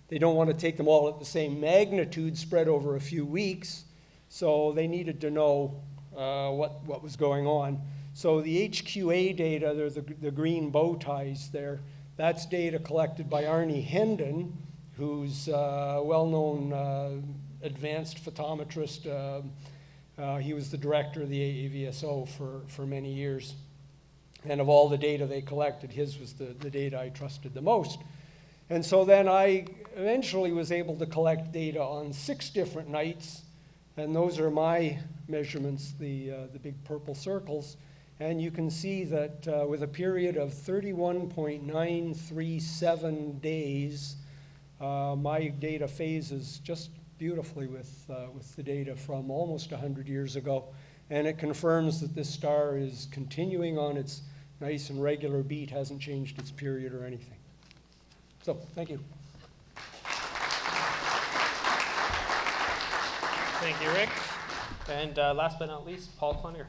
[SPEAKER 3] They don't want to take them all at the same magnitude spread over a few weeks. So they needed to know what was going on. So the HQA data, there's the green bow ties there, that's data collected by Arnie Hendon, who's a well-known advanced photometrist. He was the director of the AVSO for many years. And of all the data they collected, his was the data I trusted the most. And so then I eventually was able to collect data on 6 different nights, and those are my measurements, the big purple circles. And you can see that with a period of 31.937 days, my data phases just beautifully with the data from almost 100 years ago. And it confirms that this star is continuing on its nice and regular beat, hasn't changed its period or anything. So, thank you.
[SPEAKER 1] Thank you, Rick. And last but not least, Paul Cloninger.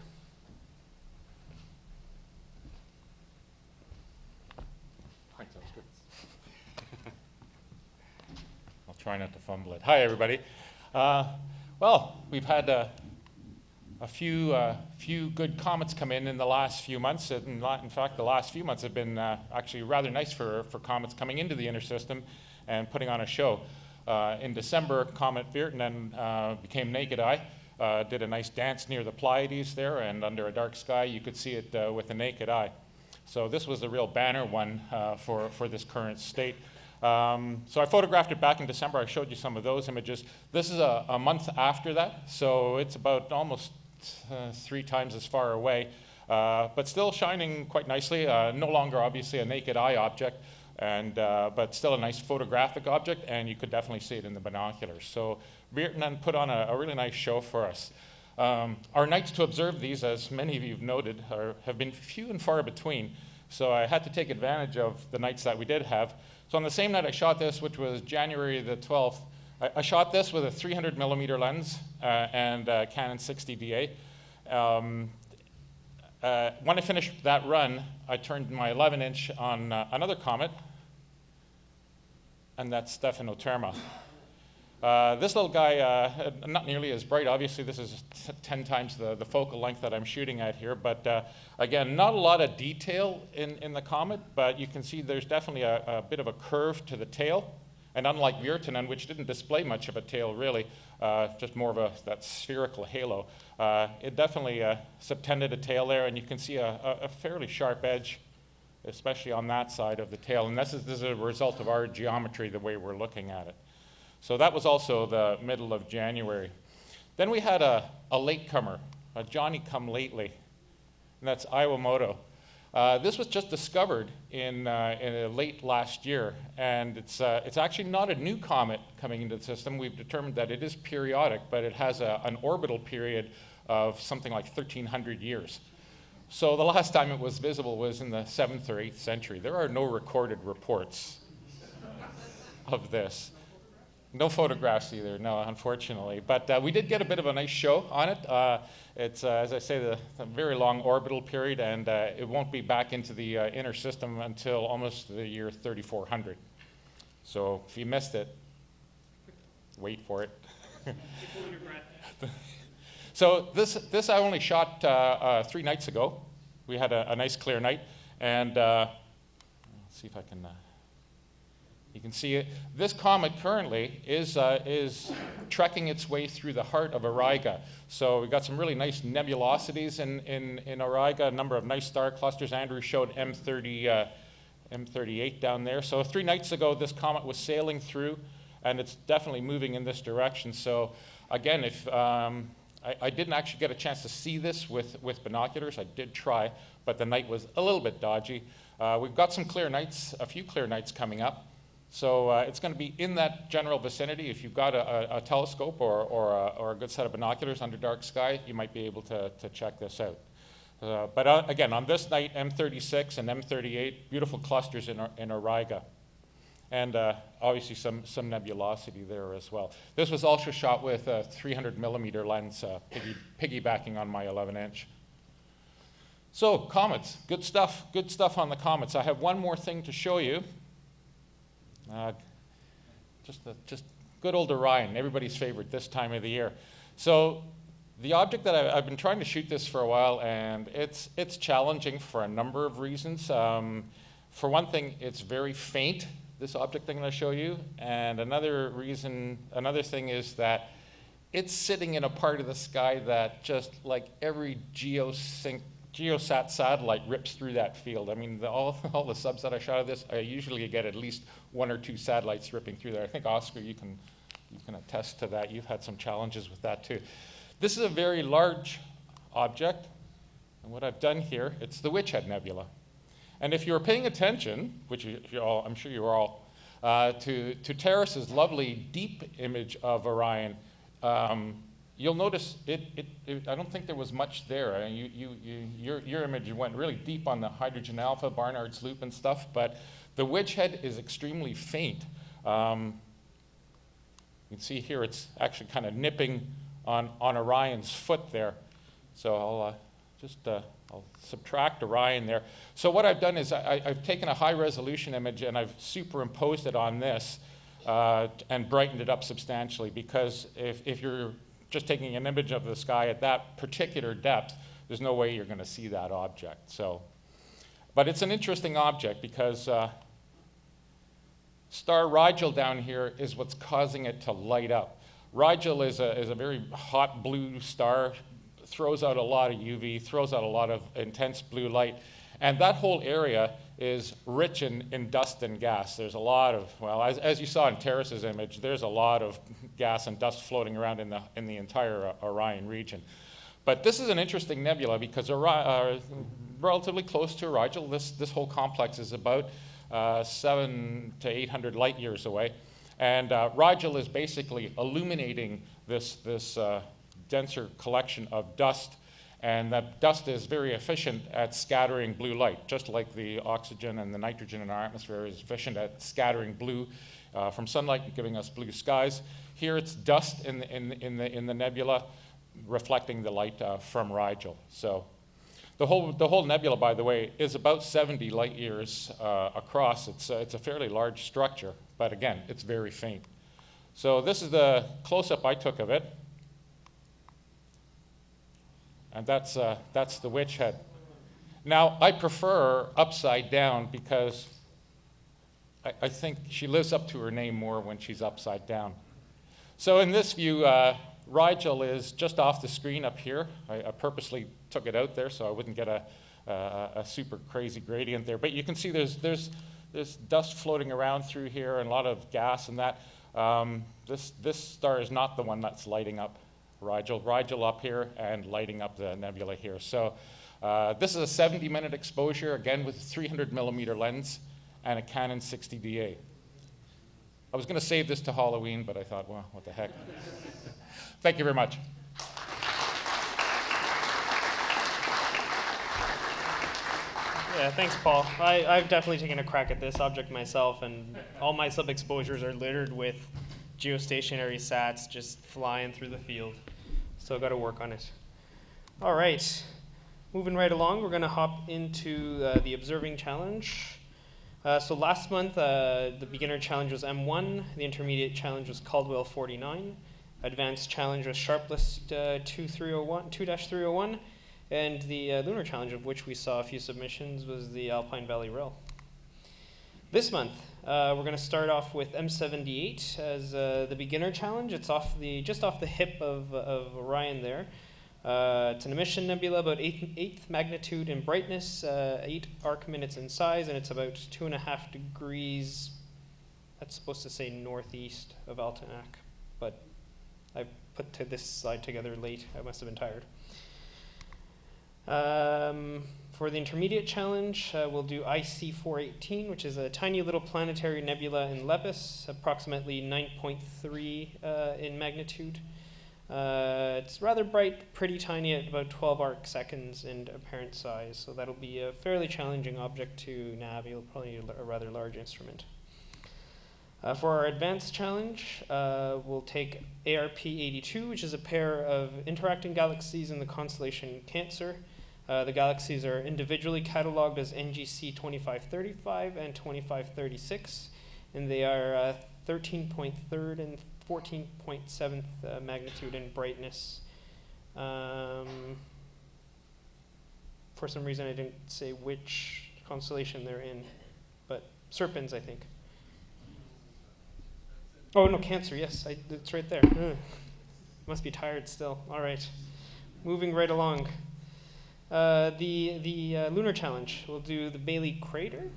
[SPEAKER 9] Hi, sounds good. I'll try not to fumble it. Hi, everybody. Well, we've had a few good comets come in the last few months. In fact, the last few months have been actually rather nice for comets coming into the inner system and putting on a show. In December, Comet Virtanen became naked eye, did a nice dance near the Pleiades there, and under a dark sky you could see it with the naked eye. So this was a real banner one for this current state. So I photographed it back in December. I showed you some of those images. This is a month after that, so it's about almost 3 times as far away, but still shining quite nicely. No longer obviously a naked eye object, but still a nice photographic object, and you could definitely see it in the binoculars. So Virtanen put on a really nice show for us. Our nights to observe these, as many of you have noted, have been few and far between. So I had to take advantage of the nights that we did have. So on the same night I shot this, which was January the 12th, I shot this with a 300 millimeter lens and Canon 60DA. When I finished that run, I turned my 11-inch on another comet, and that's Stephanoterma. This little guy, not nearly as bright. Obviously, this is 10 times the focal length that I'm shooting at here. But again, not a lot of detail in the comet, but you can see there's definitely a bit of a curve to the tail. And unlike Virtanen, which didn't display much of a tail really, just more of that spherical halo, it definitely subtended a tail there, and you can see a fairly sharp edge especially on that side of the tail. And this is a result of our geometry, the way we're looking at it. So that was also the middle of January. Then we had a latecomer, a Johnny-come-lately, and that's Iwamoto. This was just discovered in late last year, and it's actually not a new comet coming into the system. We've determined that it is periodic, but it has an orbital period of something like 1,300 years. So the last time it was visible was in the 7th or 8th century. There are no recorded reports of this. No photographs either, no, unfortunately. But we did get a bit of a nice show on it. It's, as I say, the very long orbital period, and it won't be back into the inner system until almost the year 3400. So if you missed it, wait for it. So this I only shot 3 nights ago. We had a nice clear night, and let's see if I can. You can see it. This comet currently is trekking its way through the heart of Auriga. So we've got some really nice nebulosities in Auriga, a number of nice star clusters. Andrew showed M38 down there. So 3 nights ago, this comet was sailing through, and it's definitely moving in this direction. So again, if I didn't actually get a chance to see this with binoculars. I did try, but the night was a little bit dodgy. We've got some clear nights, a few clear nights coming up. So it's going to be in that general vicinity. If you've got a telescope or a good set of binoculars under dark sky, you might be able to check this out. But again, on this night, M36 and M38, beautiful clusters in Auriga. And obviously some nebulosity there as well. This was also shot with a 300 millimeter lens, piggybacking on my 11-inch. So comets, good stuff on the comets. I have one more thing to show you. Just good old Orion, everybody's favorite this time of the year. So the object that I've been trying to shoot this for a while, and it's challenging for a number of reasons. For one thing, it's very faint, this object I'm going to show you, and another thing is that it's sitting in a part of the sky that just like every GeoSat satellite rips through that field. I mean, all the subs that I shot of this, I usually get at least 1 or 2 satellites ripping through there. I think, Oscar, you can attest to that. You've had some challenges with that too. This is a very large object, and what I've done here, it's the Witchhead Nebula. And if you were paying attention, which I'm sure you are all, to Terrace's lovely deep image of Orion, you'll notice I don't think there was much there. Your image went really deep on the hydrogen alpha, Barnard's loop and stuff, but the Witchhead is extremely faint. You can see here it's actually kind of nipping on Orion's foot there. So I'll subtract Orion there. So what I've done is I've taken a high resolution image and I've superimposed it on this and brightened it up substantially, because if you're just taking an image of the sky at that particular depth, there's no way you're going to see that object. So, but it's an interesting object because star Rigel down here is what's causing it to light up. Rigel is a very hot blue star, throws out a lot of UV, throws out a lot of intense blue light, and that whole area is rich in dust and gas. There's a lot of, well, as you saw in Terrace's image, there's a lot of gas and dust floating around in the entire Orion region. But this is an interesting nebula because relatively close to Rigel, this whole complex is about 700 to 800 light years away. And Rigel is basically illuminating this denser collection of dust, and that dust is very efficient at scattering blue light, just like the oxygen and the nitrogen in our atmosphere is efficient at scattering blue from sunlight and giving us blue skies. Here it's dust in the nebula reflecting the light from Rigel. So the whole nebula, by the way, is about 70 light years across. It's a fairly large structure, but again, it's very faint. So this is the close-up I took of it. And that's the Witchhead. Now, I prefer upside down because I think she lives up to her name more when she's upside down. So in this view, Rigel is just off the screen up here. I purposely took it out there so I wouldn't get a super crazy gradient there. But you can see there's dust floating around through here and a lot of gas and that. This star is not the one that's lighting up Rigel up here and lighting up the nebula here. So this is a 70-minute exposure, again with a 300 millimeter lens and a Canon 60DA. I was going to save this to Halloween, but I thought, well, what the heck. Thank you very much.
[SPEAKER 1] Yeah, thanks, Paul. I've definitely taken a crack at this object myself, and all my sub-exposures are littered with geostationary sats just flying through the field. So I've got to work on it. All right, moving right along, we're going to hop into the observing challenge. So last month, the beginner challenge was M1, the intermediate challenge was Caldwell 49, advanced challenge was Sharpless 2-301, and the lunar challenge, of which we saw a few submissions, was the Alpine Valley Rill. This month, we're going to start off with M78 as the beginner challenge. It's just off the hip of Orion there. It's an emission nebula, about eighth magnitude in brightness, 8 arc minutes in size, and it's about 2.5 degrees. That's supposed to say northeast of Altonac, but I put this slide together late. I must have been tired. For the intermediate challenge, we'll do IC418, which is a tiny little planetary nebula in Lepus, approximately 9.3 in magnitude. It's rather bright, pretty tiny at about 12 arc seconds in apparent size, so that'll be a fairly challenging object to nav. You'll probably need a rather large instrument. For our advanced challenge, we'll take ARP82, which is a pair of interacting galaxies in the constellation Cancer. The galaxies are individually cataloged as NGC 2535 and 2536, and they are 13.3 and 14.7 magnitude in brightness. For some reason, I didn't say which constellation they're in, but Serpens, I think. Oh, no, Cancer, yes, it's right there. Must be tired still. All right, moving right along. The lunar challenge, we'll do the Bailey crater.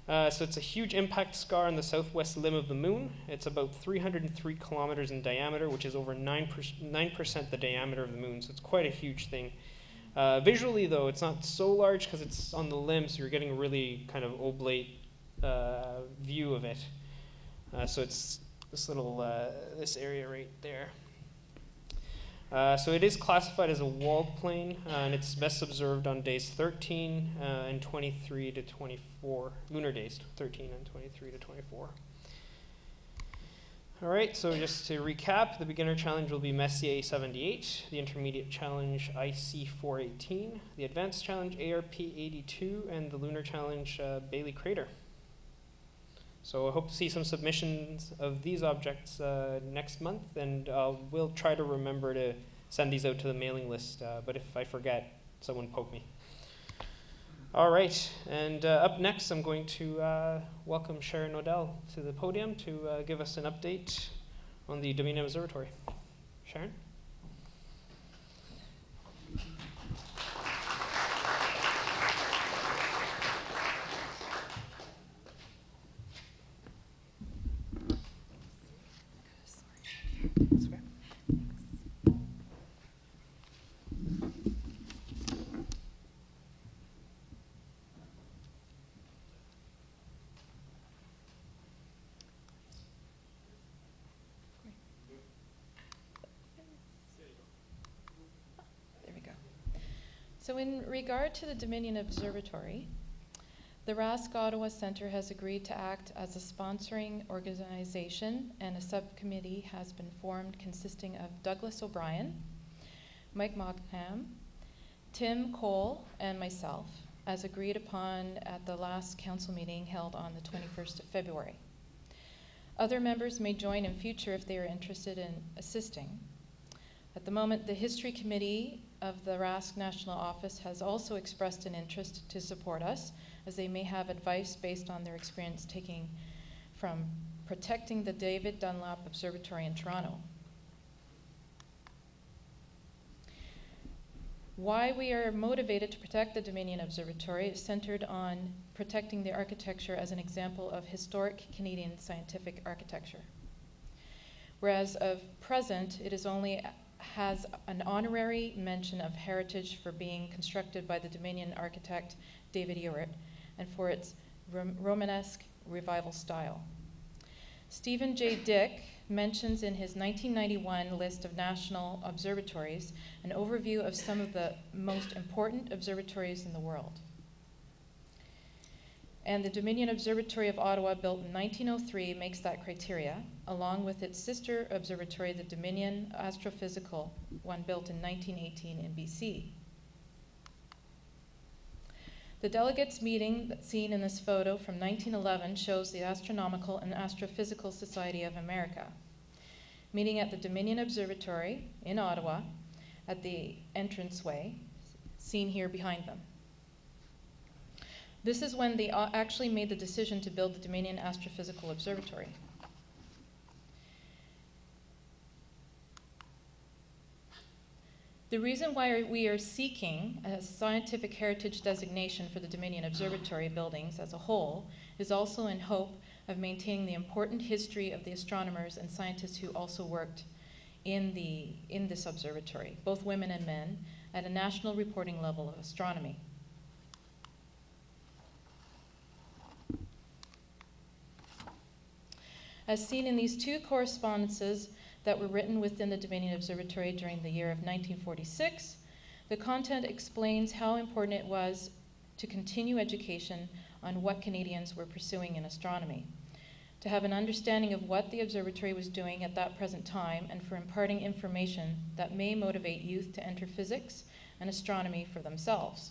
[SPEAKER 1] So it's a huge impact scar on the southwest limb of the moon. It's about 303 kilometers in diameter, which is over 9% the diameter of the moon, so it's quite a huge thing. Visually, though, it's not so large because it's on the limb, so you're getting a really kind of oblate view of it. So it's this little, this area right there. So it is classified as a walled plain, and it's best observed on days 13 and 23 to 24, lunar days 13 and 23 to 24. All right, so just to recap, the beginner challenge will be Messier 78, the intermediate challenge IC 418, the advanced challenge ARP 82, and the lunar challenge Bailey Crater. So I hope to see some submissions of these objects next month, and we'll try to remember to send these out to the mailing list, but if I forget, someone poke me. All right, and up next I'm going to welcome Sharon Odell to the podium to give us an update on the Dominion Observatory. Sharon?
[SPEAKER 10] So in regard to the Dominion Observatory, the RASC Ottawa Centre has agreed to act as a sponsoring organization, and a subcommittee has been formed consisting of Douglas O'Brien, Mike Mockham, Tim Cole, and myself, as agreed upon at the last council meeting held on the 21st of February. Other members may join in future if they are interested in assisting. At the moment, the History Committee of the RASC National Office has also expressed an interest to support us, as they may have advice based on their experience taking from protecting the David Dunlap Observatory in Toronto. Why we are motivated to protect the Dominion Observatory is centered on protecting the architecture as an example of historic Canadian scientific architecture. Whereas of present, it is only has an honorary mention of heritage for being constructed by the Dominion architect David Ewart and for its Romanesque revival style. Stephen J. Dick mentions in his 1991 list of national observatories an overview of some of the most important observatories in the world. And the Dominion Observatory of Ottawa, built in 1903, makes that criteria, along with its sister observatory, the Dominion Astrophysical, one built in 1918 in BC. The delegates meeting seen in this photo from 1911 shows the Astronomical and Astrophysical Society of America, meeting at the Dominion Observatory in Ottawa at the entranceway, seen here behind them. This is when they actually made the decision to build the Dominion Astrophysical Observatory. The reason why we are seeking a scientific heritage designation for the Dominion Observatory buildings as a whole is also in hope of maintaining the important history of the astronomers and scientists who also worked in this observatory, both women and men, at a national reporting level of astronomy. As seen in these two correspondences that were written within the Dominion Observatory during the year of 1946, the content explains how important it was to continue education on what Canadians were pursuing in astronomy, to have an understanding of what the observatory was doing at that present time, and for imparting information that may motivate youth to enter physics and astronomy for themselves.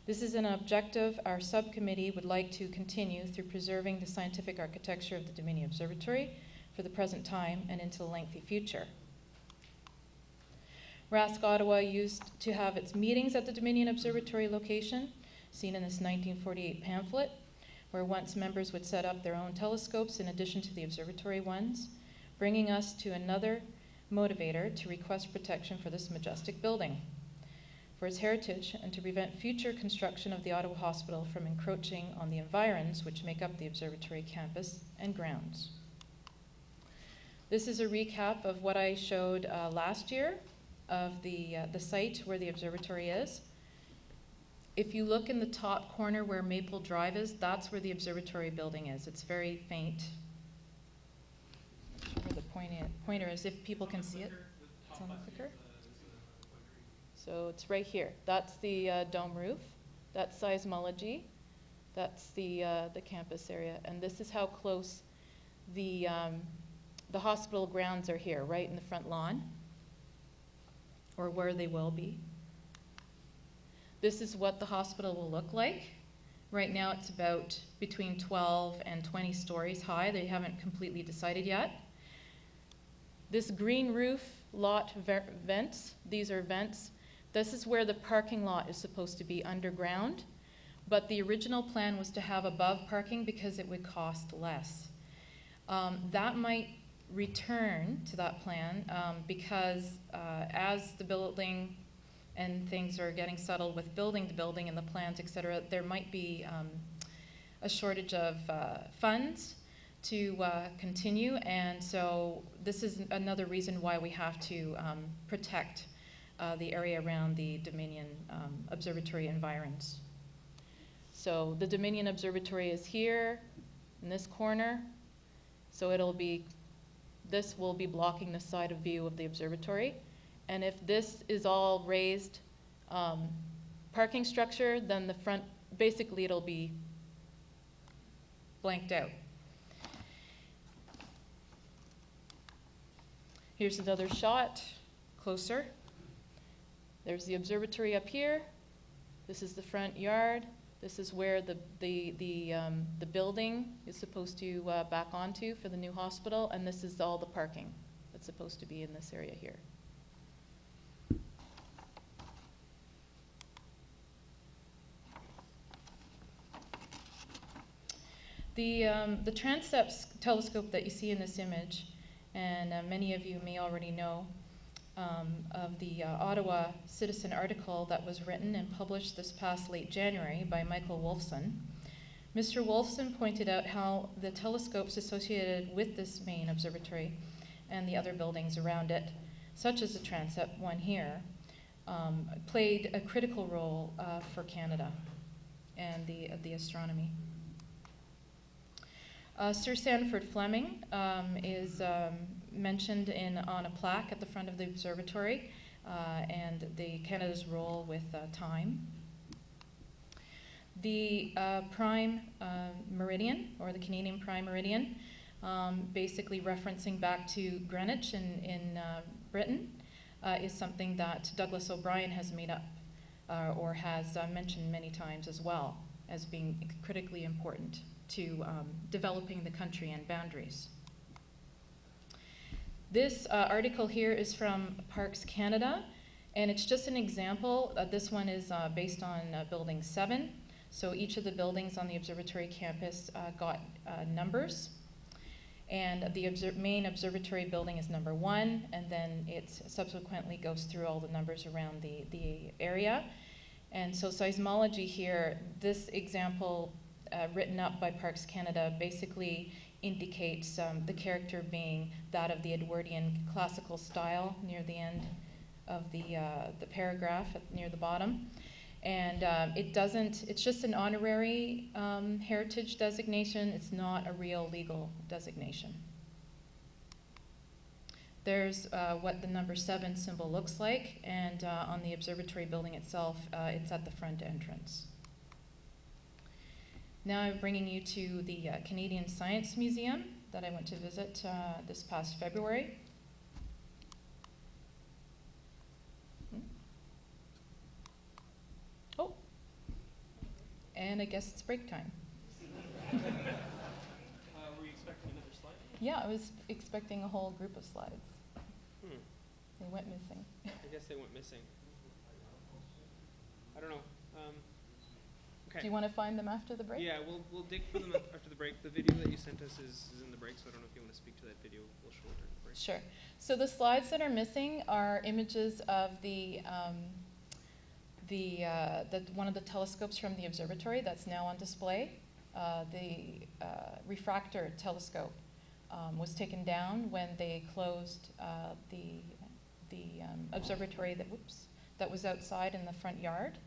[SPEAKER 10] This is an objective our subcommittee would like to continue through preserving the scientific architecture of the Dominion Observatory for the present time and into the lengthy future. RASC Ottawa used to have its meetings at the Dominion Observatory location, seen in this 1948 pamphlet, where once members would set up their own telescopes in addition to the observatory ones, bringing us to another motivator to request protection for this majestic building, for its heritage, and to prevent future construction of the Ottawa Hospital from encroaching on the environs which make up the observatory campus and grounds. This is a recap of what I showed last year of the site where the observatory is. If you look in the top corner where Maple Drive is, that's where the observatory building is. It's very faint. Where the pointer is, if people can see it. It's on the clicker. So it's right here. That's the dome roof. That's seismology. That's the campus area. And this is how close the hospital grounds are here, right in the front lawn, or where they will be. This is what the hospital will look like. Right now it's about between 12 and 20 stories high. They haven't completely decided yet. This green roof lot vents, these are vents. This is where the parking lot is supposed to be underground, but the original plan was to have above parking because it would cost less. That might return to that plan because as the building and things are getting settled with building the building and the plans, et cetera, there might be a shortage of funds to continue, and so this is another reason why we have to protect the area around the Dominion Observatory environs. So the Dominion Observatory is here in this corner, so this will be blocking the side of view of the observatory. And if this is all raised parking structure, then the front, basically it'll be blanked out. Here's another shot, closer. There's the observatory up here. This is the front yard. This is where the building is supposed to back onto for the new hospital, and this is all the parking that's supposed to be in this area here. The transepts telescope that you see in this image, and many of you may already know, of the Ottawa Citizen article that was written and published this past late January by Michael Wolfson. Mr. Wolfson pointed out how the telescopes associated with this main observatory and the other buildings around it, such as the Transat one here, played a critical role for Canada and the astronomy. Sir Sanford Fleming is mentioned on a plaque at the front of the observatory and Canada's role with time. The prime meridian, or the Canadian prime meridian, basically referencing back to Greenwich in Britain, is something that Douglas O'Brien has made up or has mentioned many times as well as being critically important to developing the country and boundaries. This article here is from Parks Canada, and it's just an example. This one is based on Building 7. So each of the buildings on the observatory campus got numbers. And the main observatory building is number 1, and then it subsequently goes through all the numbers around the area. And so seismology here, this example written up by Parks Canada basically indicates the character being that of the Edwardian classical style near the end of the paragraph near the bottom. And it's just an honorary heritage designation. It's not a real legal designation. There's what the number 7 symbol looks like, and on the observatory building itself, it's at the front entrance. Now I'm bringing you to the Canadian Science Museum that I went to visit this past February. Oh, and I guess it's break time.
[SPEAKER 1] Were you expecting another slide?
[SPEAKER 10] Yeah, I was expecting a whole group of slides. They went missing.
[SPEAKER 1] I guess they went missing. I don't know. Okay.
[SPEAKER 10] Do you want to find them after the break?
[SPEAKER 1] Yeah, we'll dig for them after the break. The video that you sent us is in the break, so I don't know if you want to speak to that video. We'll show it during the break.
[SPEAKER 10] Sure. So the slides that are missing are images of one of the telescopes from the observatory that's now on display. The refractor telescope was taken down when they closed the observatory that was outside in the front yard,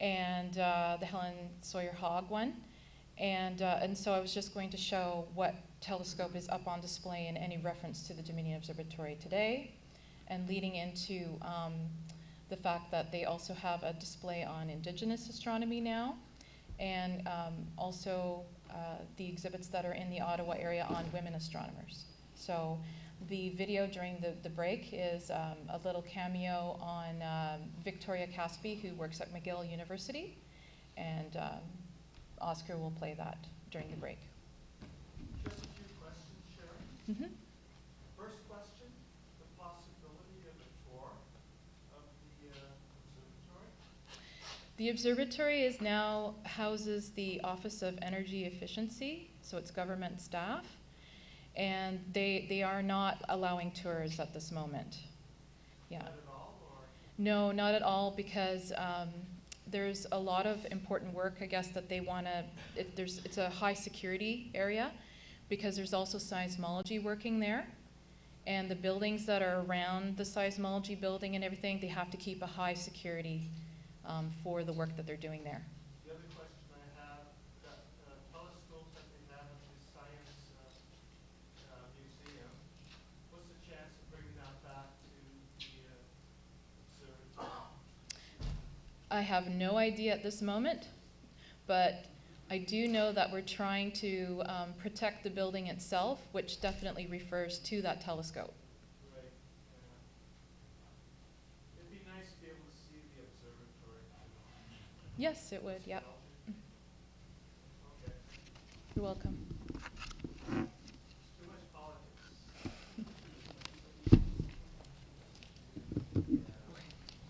[SPEAKER 10] and the Helen Sawyer Hogg one. And so I was just going to show what telescope is up on display in any reference to the Dominion Observatory today, and leading into the fact that they also have a display on Indigenous astronomy now, and also the exhibits that are in the Ottawa area on women astronomers. So the video during the break is a little cameo on Victoria Caspi, who works at McGill University, and Oscar will play that during the break.
[SPEAKER 3] Just a few questions, Sharon.
[SPEAKER 10] Mm-hmm.
[SPEAKER 3] First question, the possibility of a tour of the observatory?
[SPEAKER 10] The observatory is now houses the Office of Energy Efficiency, so it's government staff, and they are not allowing tours at this moment. Yeah.
[SPEAKER 3] Not at all, or?
[SPEAKER 10] No, not at all, because there's a lot of important work, I guess, that they want to. It's a high security area, because there's also seismology working there, and the buildings that are around the seismology building and everything, they have to keep a high security for the work that they're doing there.
[SPEAKER 3] The other question I have, the telescopes that they have at the Science Museum, what's the chance of bringing that back to the observatory?
[SPEAKER 10] I have no idea at this moment, but I do know that we're trying to protect the building itself, which definitely refers to that telescope.
[SPEAKER 3] Right. It'd be nice to be able to see the observatory.
[SPEAKER 10] Yes, it would, yeah.
[SPEAKER 3] Okay.
[SPEAKER 10] You're welcome.
[SPEAKER 3] Too much politics.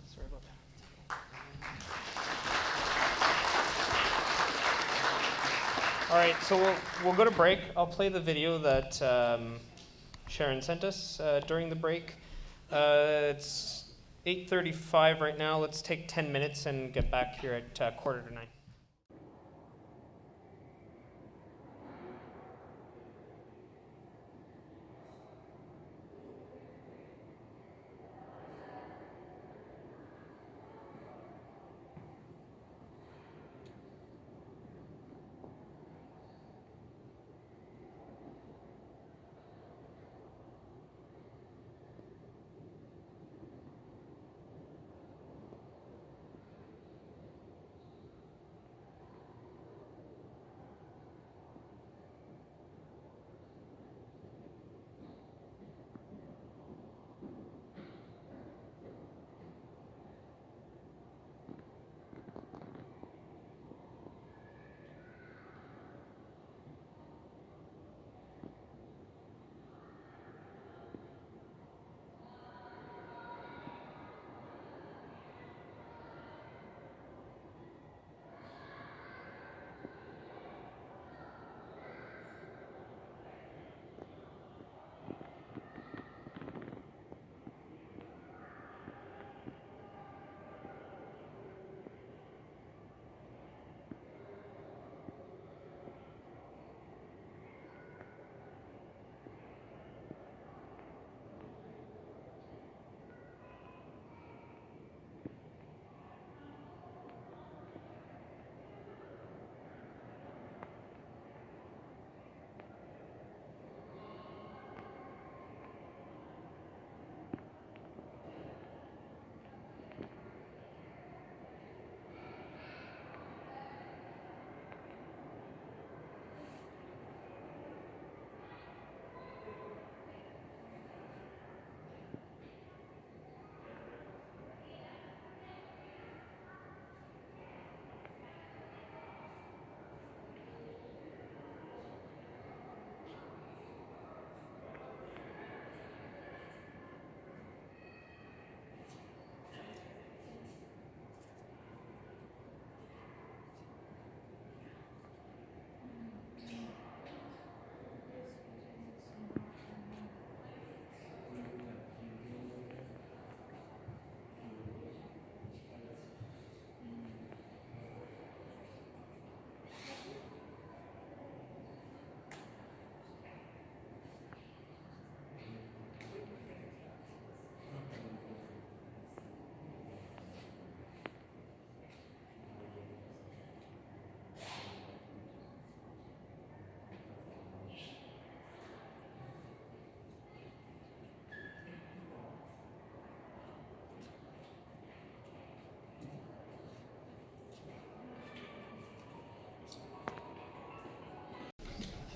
[SPEAKER 1] Sorry about that. All right, so we'll go to break. I'll play the video that Sharon sent us during the break. It's 8:35 right now. Let's take 10 minutes and get back here at 8:45.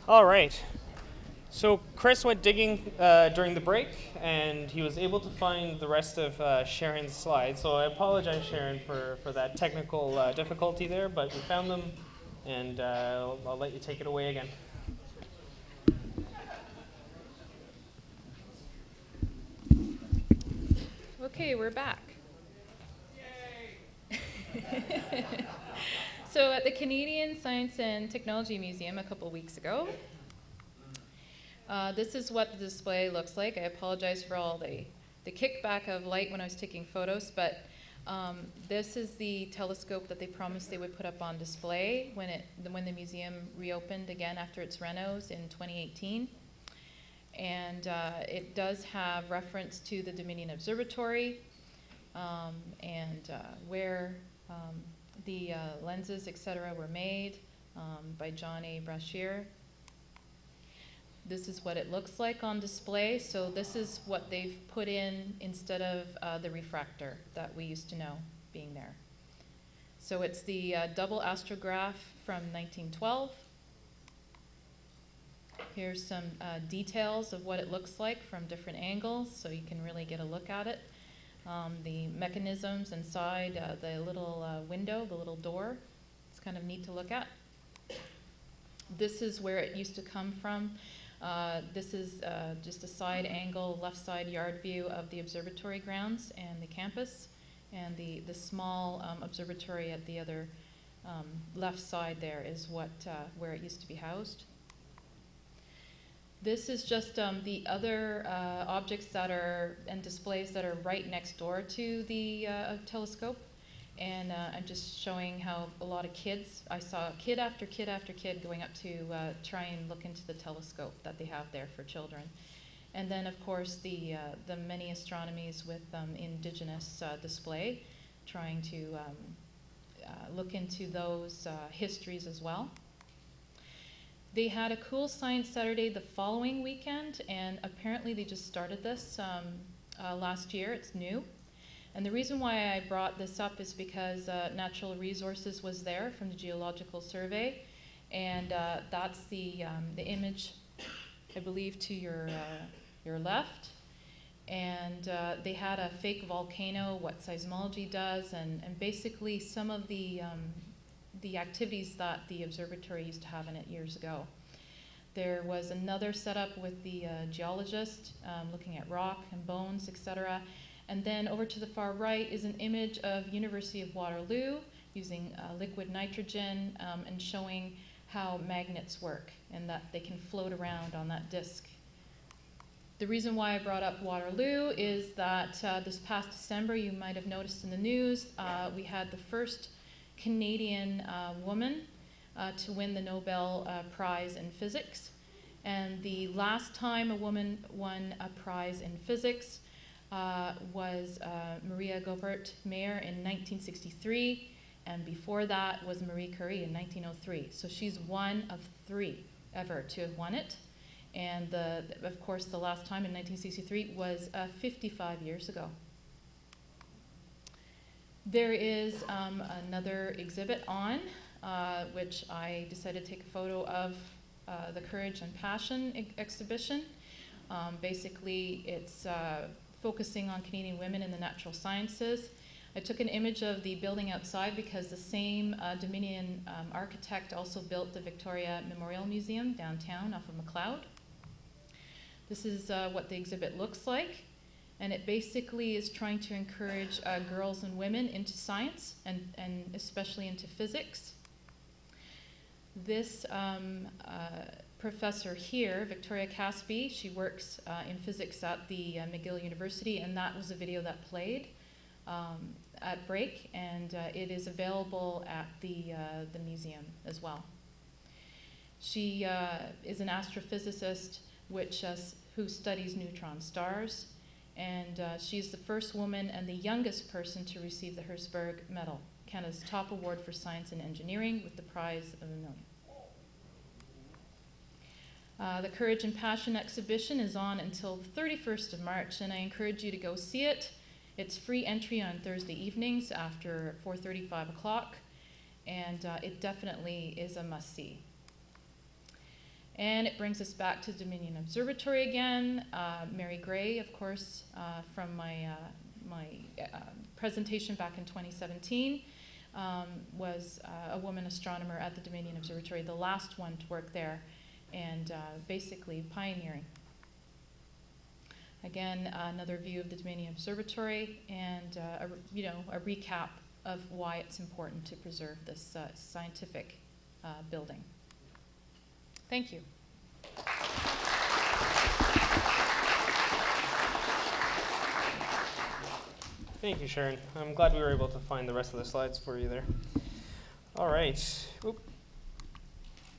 [SPEAKER 1] All right. So Chris went digging during the break, and he was able to find the rest of Sharon's slides. So I apologize, Sharon, for that technical difficulty there, but we found them, and I'll let you take it away again.
[SPEAKER 10] Okay, we're back. So at the Canadian Science and Technology Museum a couple weeks ago, this is what the display looks like. I apologize for all the kickback of light when I was taking photos, but this is the telescope that they promised they would put up on display when the museum reopened again after its renos in 2018. And it does have reference to the Dominion Observatory and where the lenses, etc., were made by John A. Brashear. This is what it looks like on display. So this is what they've put in instead of the refractor that we used to know being there. So it's the double astrograph from 1912. Here's some details of what it looks like from different angles, so you can really get a look at it. The mechanisms inside the little window, the little door. It's kind of neat to look at. This is where it used to come from. This is just a side angle, left side yard view of the observatory grounds and the campus, and the small observatory at the other left side there is where it used to be housed. This is just the other objects that are, and displays that are right next door to the telescope. And I'm just showing how a lot of kids, I saw kid after kid after kid going up to try and look into the telescope that they have there for children. And then, of course, the many astronomies with indigenous display, trying to look into those histories as well. They had a cool Science Saturday the following weekend, and apparently they just started this last year. It's new. And the reason why I brought this up is because Natural Resources was there from the Geological Survey, and that's the image, I believe, to your left. And they had a fake volcano, what seismology does, and basically some of the activities that the observatory used to have in it years ago. There was another setup with the geologist looking at rock and bones, etc. And then over to the far right is an image of University of Waterloo using liquid nitrogen and showing how magnets work and that they can float around on that disk. The reason why I brought up Waterloo is that this past December, you might have noticed in the news, we had the first Canadian woman to win the Nobel Prize in Physics. And the last time a woman won a prize in physics was Maria Goeppert-Mayer in 1963, and before that was Marie Curie in 1903. So she's one of three ever to have won it. And of course, the last time in 1963 was 55 years ago. There is another exhibit on, which I decided to take a photo of, the Courage and Passion exhibition. Basically, it's focusing on Canadian women in the natural sciences. I took an image of the building outside because the same Dominion architect also built the Victoria Memorial Museum downtown off of McLeod. This is what the exhibit looks like, and it basically is trying to encourage girls and women into science and especially into physics. This professor here, Victoria Caspi, she works in physics at the McGill University, and that was a video that played at break, and it is available at the museum as well. She is an astrophysicist who studies neutron stars, and she's the first woman and the youngest person to receive the Hertzberg Medal, Canada's top award for science and engineering, with the prize of $1 million. The Courage and Passion exhibition is on until the 31st of March, and I encourage you to go see it. It's free entry on Thursday evenings after 4:30, 5 o'clock, and it definitely is a must-see. And it brings us back to Dominion Observatory again. Mary Gray, of course, from my presentation back in 2017, was a woman astronomer at the Dominion Observatory, the last one to work there, and basically pioneering. Again, another view of the Dominion Observatory, and a recap of why it's important to preserve this scientific building. Thank you.
[SPEAKER 1] Thank you, Sharon. I'm glad we were able to find the rest of the slides for you there. All right. Oop.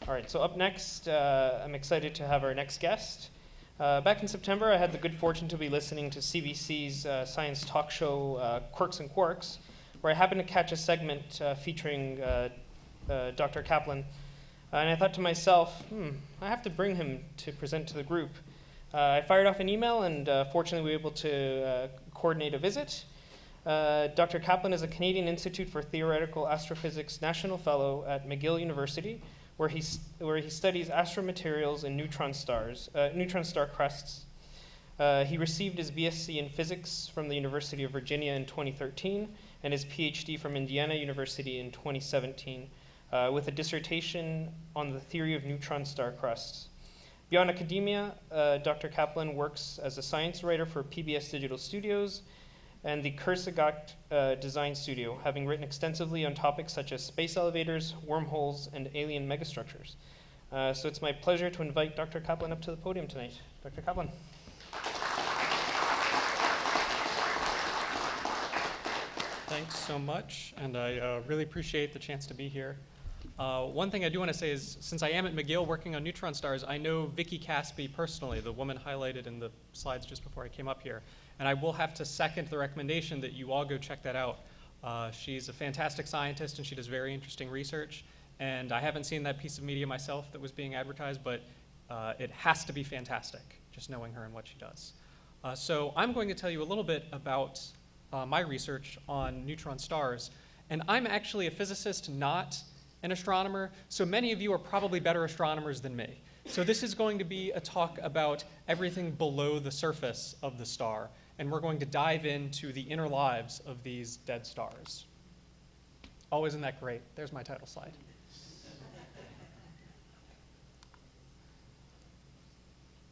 [SPEAKER 1] All right, so up next, I'm excited to have our next guest. Back in September, I had the good fortune to be listening to CBC's science talk show, Quirks and Quarks, where I happened to catch a segment featuring Dr. Kaplan. And I thought to myself, I have to bring him to present to the group. I fired off an email, and fortunately we were able to coordinate a visit. Dr. Kaplan is a Canadian Institute for Theoretical Astrophysics National Fellow at McGill University, where he studies astromaterials and neutron star crusts. He received his BSc in physics from the University of Virginia in 2013, and his PhD from Indiana University in 2017. With a dissertation on the theory of neutron star crusts. Beyond academia, Dr. Kaplan works as a science writer for PBS Digital Studios and the Kersagacht Design Studio, having written extensively on topics such as space elevators, wormholes, and alien megastructures. So it's my pleasure to invite Dr. Kaplan up to the podium tonight. Dr. Kaplan.
[SPEAKER 11] Thanks so much, and I really appreciate the chance to be here. One thing I do want to say is, since I am at McGill working on neutron stars, I know Vicky Caspi personally, the woman highlighted in the slides just before I came up here, and I will have to second the recommendation that you all go check that out. She's a fantastic scientist, and she does very interesting research, and I haven't seen that piece of media myself that was being advertised, but it has to be fantastic, just knowing her and what she does. So I'm going to tell you a little bit about my research on neutron stars. And I'm actually a physicist, not an astronomer, so many of you are probably better astronomers than me. So this is going to be a talk about everything below the surface of the star, and we're going to dive into the inner lives of these dead stars. Oh, isn't that great? There's my title slide.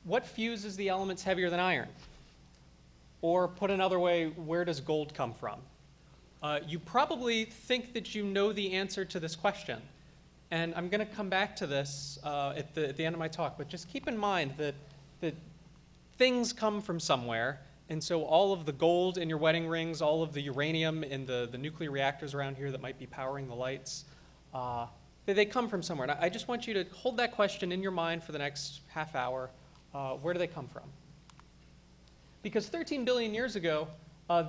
[SPEAKER 11] What fuses the elements heavier than iron? Or put another way, where does gold come from? You probably think that you know the answer to this question. And I'm going to come back to this at the end of my talk. But just keep in mind that things come from somewhere. And so all of the gold in your wedding rings, all of the uranium in the nuclear reactors around here that might be powering the lights, they come from somewhere. And I just want you to hold that question in your mind for the next half hour. Where do they come from? Because 13 billion years ago,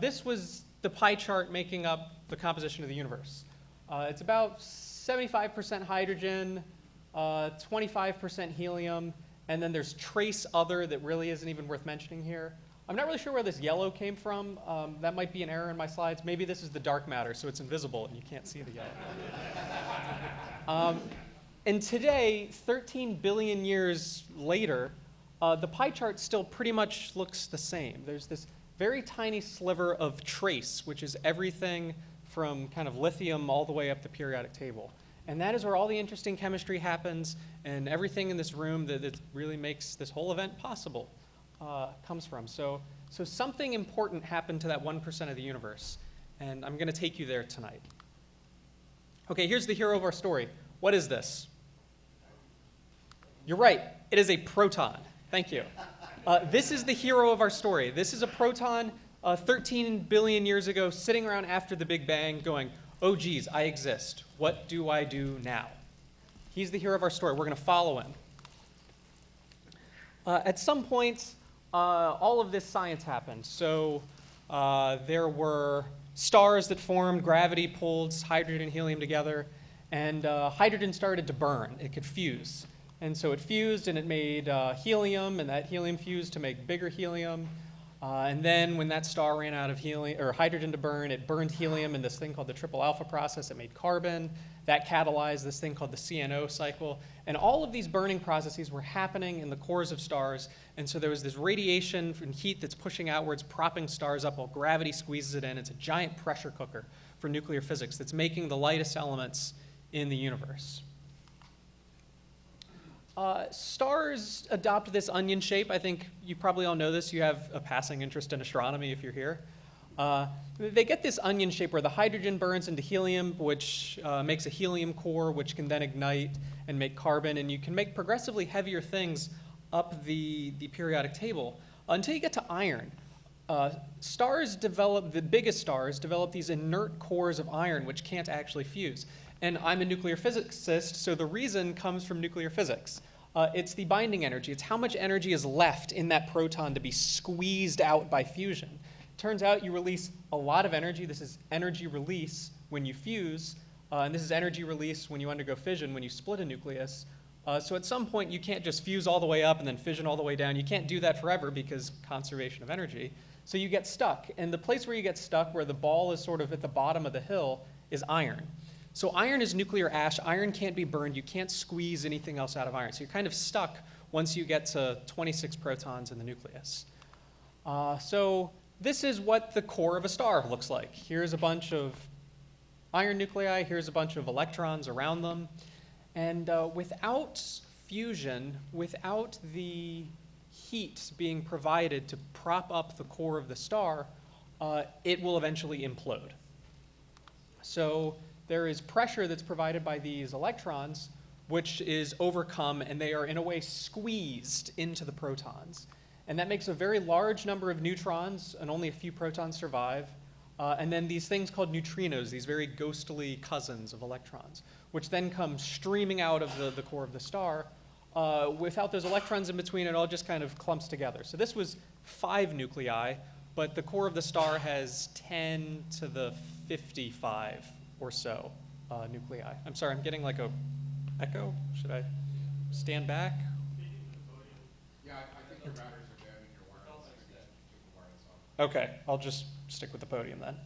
[SPEAKER 11] this was the pie chart making up the composition of the universe. It's about 75% hydrogen, 25% helium, and then there's trace other that really isn't even worth mentioning here. I'm not really sure where this yellow came from. That might be an error in my slides. Maybe this is the dark matter, so it's invisible and you can't see the yellow. And today, 13 billion years later, the pie chart still pretty much looks the same. There's this very tiny sliver of trace, which is everything from kind of lithium all the way up the periodic table. And that is where all the interesting chemistry happens, and everything in this room that really makes this whole event possible comes from. So something important happened to that 1% of the universe, and I'm going to take you there tonight. Okay, here's the hero of our story. What is this? You're right. It is a proton. Thank you. This is the hero of our story. This is a proton 13 billion years ago sitting around after the Big Bang going, oh, geez, I exist. What do I do now? He's the hero of our story. We're going to follow him. At some point, all of this science happened. So there were stars that formed, gravity pulled hydrogen and helium together, and hydrogen started to burn. It could fuse. And so it fused and it made helium, and that helium fused to make bigger helium. And then when that star ran out of helium or hydrogen to burn, it burned helium in this thing called the triple alpha process. It made carbon. That catalyzed this thing called the CNO cycle. And all of these burning processes were happening in the cores of stars. And so there was this radiation and heat that's pushing outwards, propping stars up while gravity squeezes it in. It's a giant pressure cooker for nuclear physics that's making the lightest elements in the universe. Stars adopt this onion shape. I think you probably all know this. You have a passing interest in astronomy if you're here. They get this onion shape where the hydrogen burns into helium, which makes a helium core, which can then ignite and make carbon. And you can make progressively heavier things up the periodic table until you get to iron. Stars develop, the biggest stars develop these inert cores of iron, which can't actually fuse. And I'm a nuclear physicist, so the reason comes from nuclear physics. It's the binding energy. It's how much energy is left in that proton to be squeezed out by fusion. Turns out you release a lot of energy. This is energy release when you fuse, and this is energy release when you undergo fission, when you split a nucleus. So at some point, you can't just fuse all the way up and then fission all the way down. You can't do that forever because conservation of energy. So you get stuck. And the place where you get stuck, where the ball is sort of at the bottom of the hill, is iron. So iron is nuclear ash. Iron can't be burned. You can't squeeze anything else out of iron. So you're kind of stuck once you get to 26 protons in the nucleus. So this is what the core of a star looks like. Here's a bunch of iron nuclei. Here's a bunch of electrons around them. And without fusion, without the heat being provided to prop up the core of the star, it will eventually implode. So there is pressure that's provided by these electrons, which is overcome, and they are in a way squeezed into the protons. And that makes a very large number of neutrons, and only a few protons survive. And then these things called neutrinos, these very ghostly cousins of electrons, which then come streaming out of the core of the star. Without those electrons in between, it all just kind of clumps together. So this was 5 nuclei, but the core of the star has 10 to the 55 or so nuclei. I'm sorry, I'm getting like a echo. Should I stand back?
[SPEAKER 2] Yeah, I think your batteries are dead and your wireless. Keep the wireless on.
[SPEAKER 11] Okay, I'll just stick with the podium then.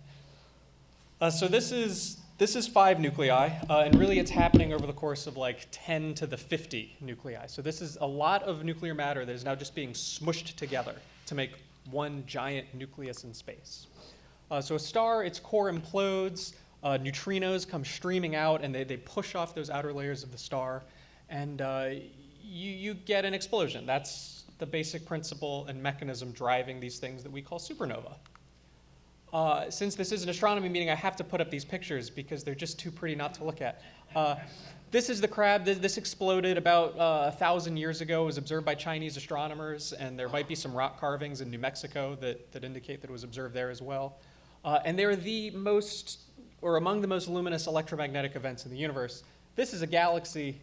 [SPEAKER 11] So this is 5 nuclei, and really it's happening over the course of like 10 to the 50 nuclei. So this is a lot of nuclear matter that is now just being smushed together to make one giant nucleus in space. So a star, its core implodes, neutrinos come streaming out, and they push off those outer layers of the star, and you get an explosion. That's the basic principle and mechanism driving these things that we call supernova. Since this is an astronomy meeting, I have to put up these pictures because they're just too pretty not to look at. This is the crab. This exploded about 1,000 years ago. It was observed by Chinese astronomers, and there might be some rock carvings in New Mexico that indicate that it was observed there as well. And they're the most, or among the most luminous electromagnetic events in the universe. This is a galaxy.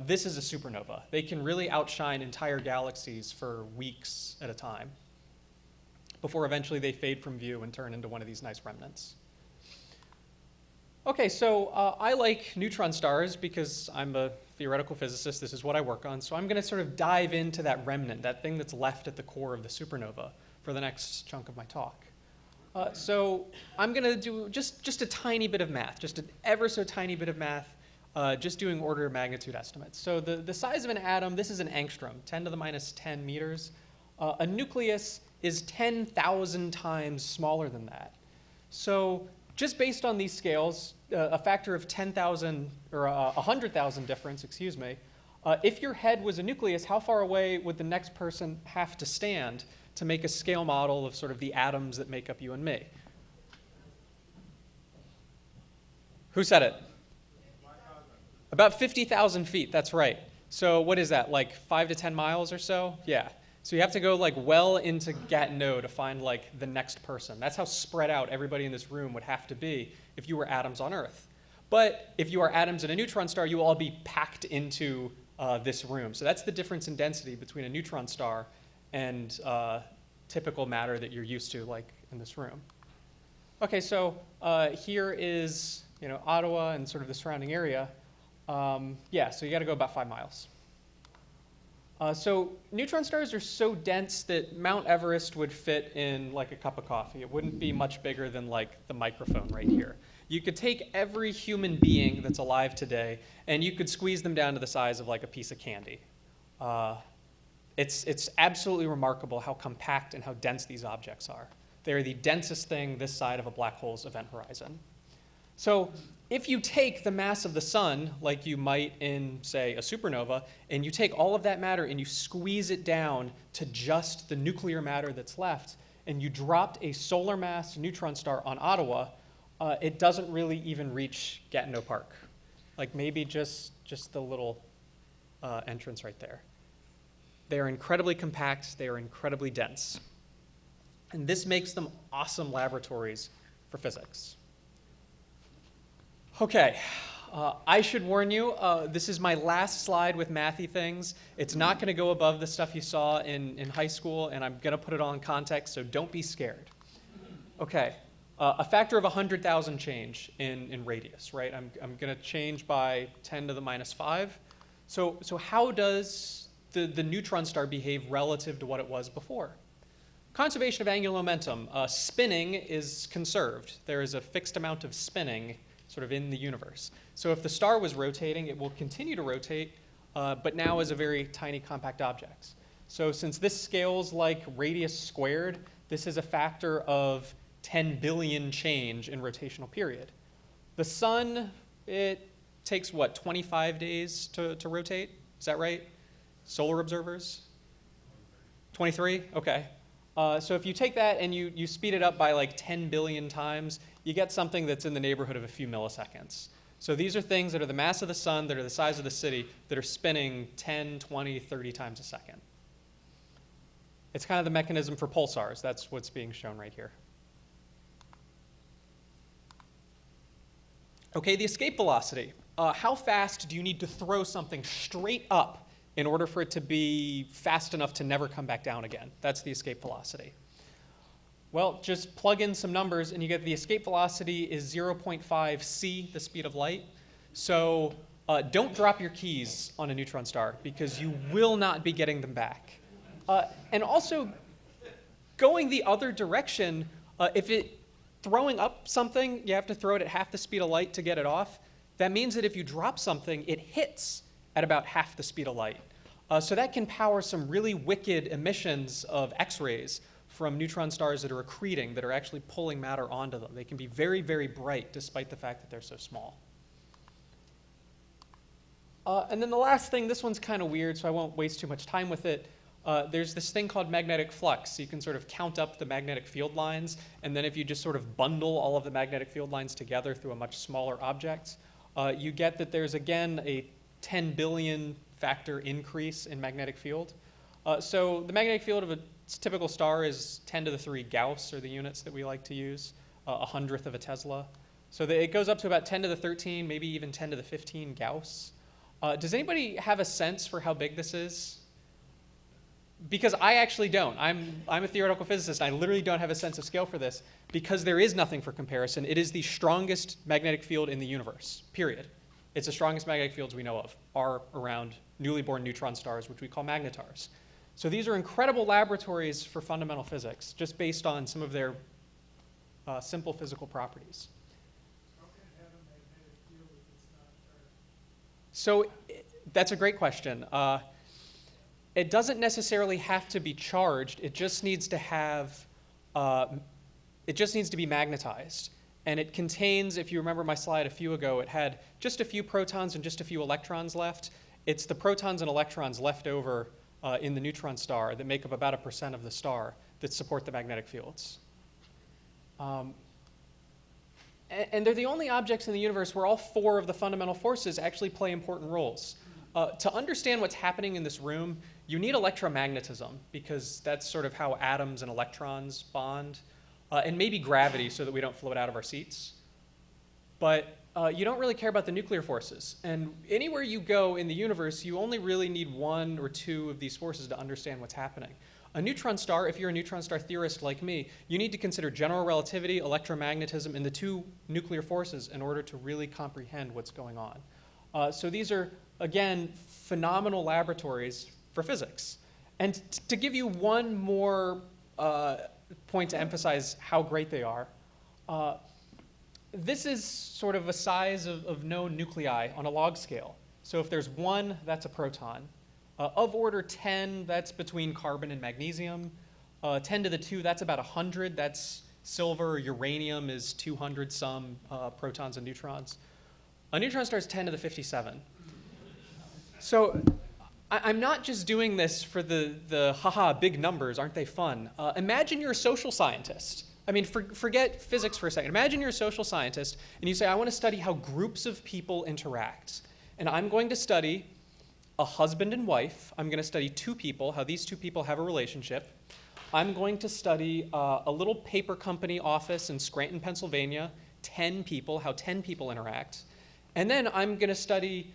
[SPEAKER 11] This is a supernova. They can really outshine entire galaxies for weeks at a time, before eventually they fade from view and turn into one of these nice remnants. Okay, so I like neutron stars because I'm a theoretical physicist. This is what I work on. So I'm going to sort of dive into that remnant, that thing that's left at the core of the supernova, for the next chunk of my talk. So I'm going to do just a tiny bit of math, just an ever so tiny bit of math, just doing order of magnitude estimates. So the size of an atom, this is an angstrom, 10 to the minus 10 meters. A nucleus is 10,000 times smaller than that. So just based on these scales, a factor of 10,000 or 100,000 difference, excuse me, if your head was a nucleus, how far away would the next person have to stand to make a scale model of sort of the atoms that make up you and me? Who said it? About 50,000 feet, that's right. So what is that, like 5 to 10 miles or so? Yeah. So you have to go like well into Gatineau to find like the next person. That's how spread out everybody in this room would have to be if you were atoms on Earth. But if you are atoms in a neutron star, you will all be packed into this room. So that's the difference in density between a neutron star and typical matter that you're used to, like in this room. Okay, so here is Ottawa and sort of the surrounding area. Yeah, so you got to go about 5 miles. So neutron stars are so dense that Mount Everest would fit in like a cup of coffee. It wouldn't be much bigger than like the microphone right here. You could take every human being that's alive today and you could squeeze them down to the size of like a piece of candy. It's absolutely remarkable how compact and how dense these objects are. They're the densest thing this side of a black hole's event horizon. So if you take the mass of the sun, like you might in, say, a supernova, and you take all of that matter and you squeeze it down to just the nuclear matter that's left, and you dropped a solar mass neutron star on Ottawa, it doesn't really even reach Gatineau Park. Like maybe just the little entrance right there. They are incredibly compact. They are incredibly dense. And this makes them awesome laboratories for physics. Okay, I should warn you, this is my last slide with mathy things. It's not going to go above the stuff you saw in high school, and I'm going to put it all in context, so don't be scared. Okay, a factor of 100,000 change in radius, right? I'm going to change by 10 to the minus 5. So how does the neutron star behave relative to what it was before? Conservation of angular momentum. Spinning is conserved. There is a fixed amount of spinning sort of in the universe. So if the star was rotating, it will continue to rotate, but now as a very tiny compact object. So since this scales like radius squared, this is a factor of 10 billion change in rotational period. The sun, it takes what, 25 days to rotate? Is that right? Solar observers? 23? Okay. So if you take that and you speed it up by like 10 billion times, you get something that's in the neighborhood of a few milliseconds. So these are things that are the mass of the sun, that are the size of the city, that are spinning 10, 20, 30 times a second. It's kind of the mechanism for pulsars. That's what's being shown right here. Okay, the escape velocity. How fast do you need to throw something straight up in order for it to be fast enough to never come back down again? That's the escape velocity. Well, just plug in some numbers and you get the escape velocity is 0.5 c, the speed of light. So don't drop your keys on a neutron star because you will not be getting them back. And also, going the other direction, throwing up something, you have to throw it at half the speed of light to get it off. That means that if you drop something, it hits at about half the speed of light. So that can power some really wicked emissions of X-rays from neutron stars that are accreting, that are actually pulling matter onto them. They can be very, very bright despite the fact that they're so small. And then the last thing, this one's kind of weird, so I won't waste too much time with it. There's this thing called magnetic flux. So you can sort of count up the magnetic field lines, and then if you just sort of bundle all of the magnetic field lines together through a much smaller object, you get that there's, again, a 10 billion factor increase in magnetic field. So the magnetic field of a typical star is 10 to the 3 Gauss, are the units that we like to use, 100th of a Tesla. So it goes up to about 10 to the 13, maybe even 10 to the 15 Gauss. Does anybody have a sense for how big this is? Because I actually don't. I'm a theoretical physicist. I literally don't have a sense of scale for this because there is nothing for comparison. It is the strongest magnetic field in the universe, period. It's the strongest magnetic fields we know of are around newly born neutron stars, which we call magnetars. So these are incredible laboratories for fundamental physics, just based on some of their simple physical properties.
[SPEAKER 3] How can it have a magnetic field if it's not
[SPEAKER 11] So
[SPEAKER 3] charged?
[SPEAKER 11] that's a great question. It doesn't necessarily have to be charged. It just needs to have, it just needs to be magnetized. And it contains, if you remember my slide a few ago, it had just a few protons and just a few electrons left. It's the protons and electrons left over in the neutron star that make up about 1% of the star that support the magnetic fields. And they're the only objects in the universe where all 4 of the fundamental forces actually play important roles. To understand what's happening in this room, you need electromagnetism because that's sort of how atoms and electrons bond, and maybe gravity so that we don't float out of our seats. But you don't really care about the nuclear forces. And anywhere you go in the universe, you only really need 1 or 2 of these forces to understand what's happening. A neutron star, if you're a neutron star theorist like me, you need to consider general relativity, electromagnetism, and the 2 nuclear forces in order to really comprehend what's going on. So these are, again, phenomenal laboratories for physics. And to give you one more point to emphasize how great they are, this is sort of a size of known nuclei on a log scale. So if there's 1, that's a proton. Of order 10, that's between carbon and magnesium. 10 to the 2, that's about 100. That's silver. Uranium is 200 some protons and neutrons. A neutron star is 10 to the 57. So I'm not just doing this for the haha, big numbers, aren't they fun? Imagine you're a social scientist. I mean, forget physics for a second. Imagine you're a social scientist and you say, I want to study how groups of people interact. And I'm going to study a husband and wife. I'm going to study 2 people, how these 2 people have a relationship. I'm going to study a little paper company office in Scranton, Pennsylvania, 10 people, how 10 people interact. And then I'm going to study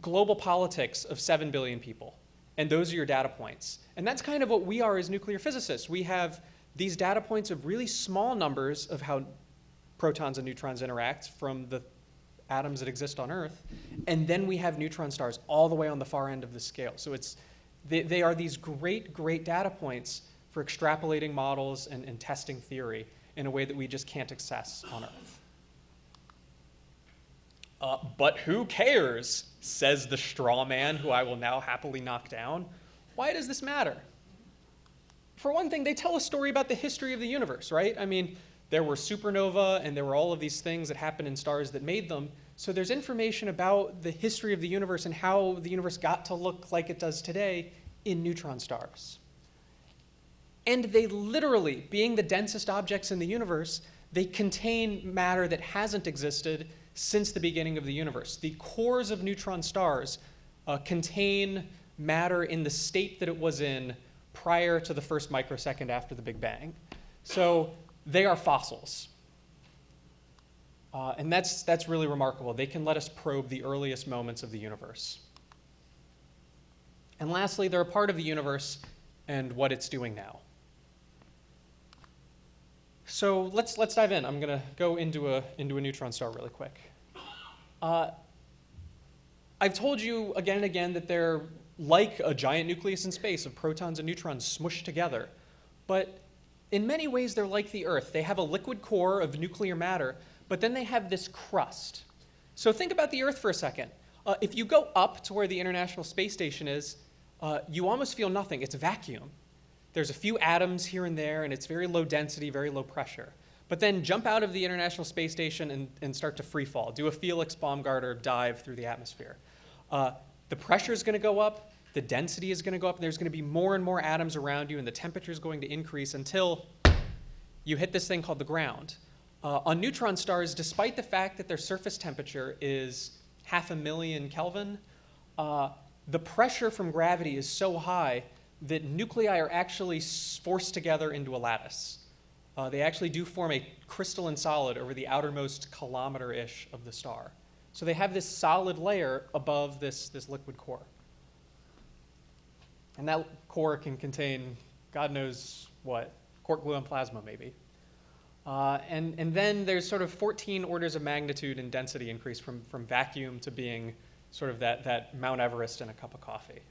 [SPEAKER 11] global politics of 7 billion people. And those are your data points. And that's kind of what we are as nuclear physicists. We have these data points of really small numbers of how protons and neutrons interact from the atoms that exist on Earth. And then we have neutron stars all the way on the far end of the scale. So they are these great, great data points for extrapolating models and testing theory in a way that we just can't access on Earth. But who cares, says the straw man who I will now happily knock down. Why does this matter? For one thing, they tell a story about the history of the universe, right? I mean, there were supernova and there were all of these things that happened in stars that made them. So there's information about the history of the universe and how the universe got to look like it does today in neutron stars. And they literally, being the densest objects in the universe, they contain matter that hasn't existed since the beginning of the universe. The cores of neutron stars contain matter in the state that it was in prior to the first microsecond after the Big Bang. So they are fossils. And that's really remarkable. They can let us probe the earliest moments of the universe. And lastly, they're a part of the universe and what it's doing now. So let's dive in. I'm going to go into a neutron star really quick. I've told you again and again that they're like a giant nucleus in space of protons and neutrons smushed together. But in many ways, they're like the Earth. They have a liquid core of nuclear matter, but then they have this crust. So think about the Earth for a second. If you go up to where the International Space Station is, you almost feel nothing. It's a vacuum. There's a few atoms here and there, and it's very low density, very low pressure. But then jump out of the International Space Station and start to free fall. Do a Felix Baumgartner dive through the atmosphere. The pressure is going to go up, the density is going to go up, and there's going to be more and more atoms around you, and the temperature is going to increase until you hit this thing called the ground. On neutron stars, despite the fact that their surface temperature is 500,000 Kelvin, the pressure from gravity is so high that nuclei are actually forced together into a lattice. They actually do form a crystalline solid over the outermost kilometer-ish of the star. So they have this solid layer above this liquid core. And that core can contain God knows what, quark gluon plasma maybe. And then there's sort of 14 orders of magnitude in density increase from vacuum to being sort of that Mount Everest in a cup of coffee.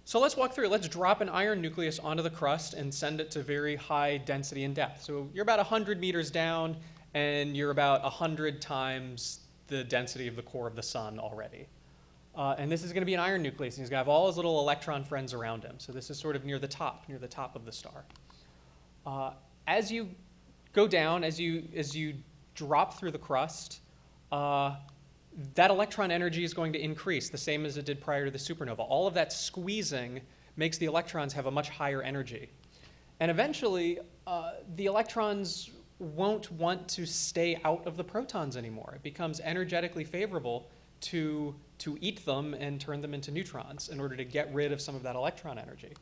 [SPEAKER 11] So let's walk through. Let's drop an iron nucleus onto the crust and send it to very high density and depth. So you're about 100 meters down, and you're about 100 times the density of the core of the sun already. And this is going to be an iron nucleus, and he's going to have all his little electron friends around him. So this is sort of near the top of the star. As you go down, as you drop through the crust, that electron energy is going to increase, the same as it did prior to the supernova. All of that squeezing makes the electrons have a much higher energy. And eventually, the electrons won't want to stay out of the protons anymore. It becomes energetically favorable to eat them and turn them into neutrons in order to get rid of some of that electron energy.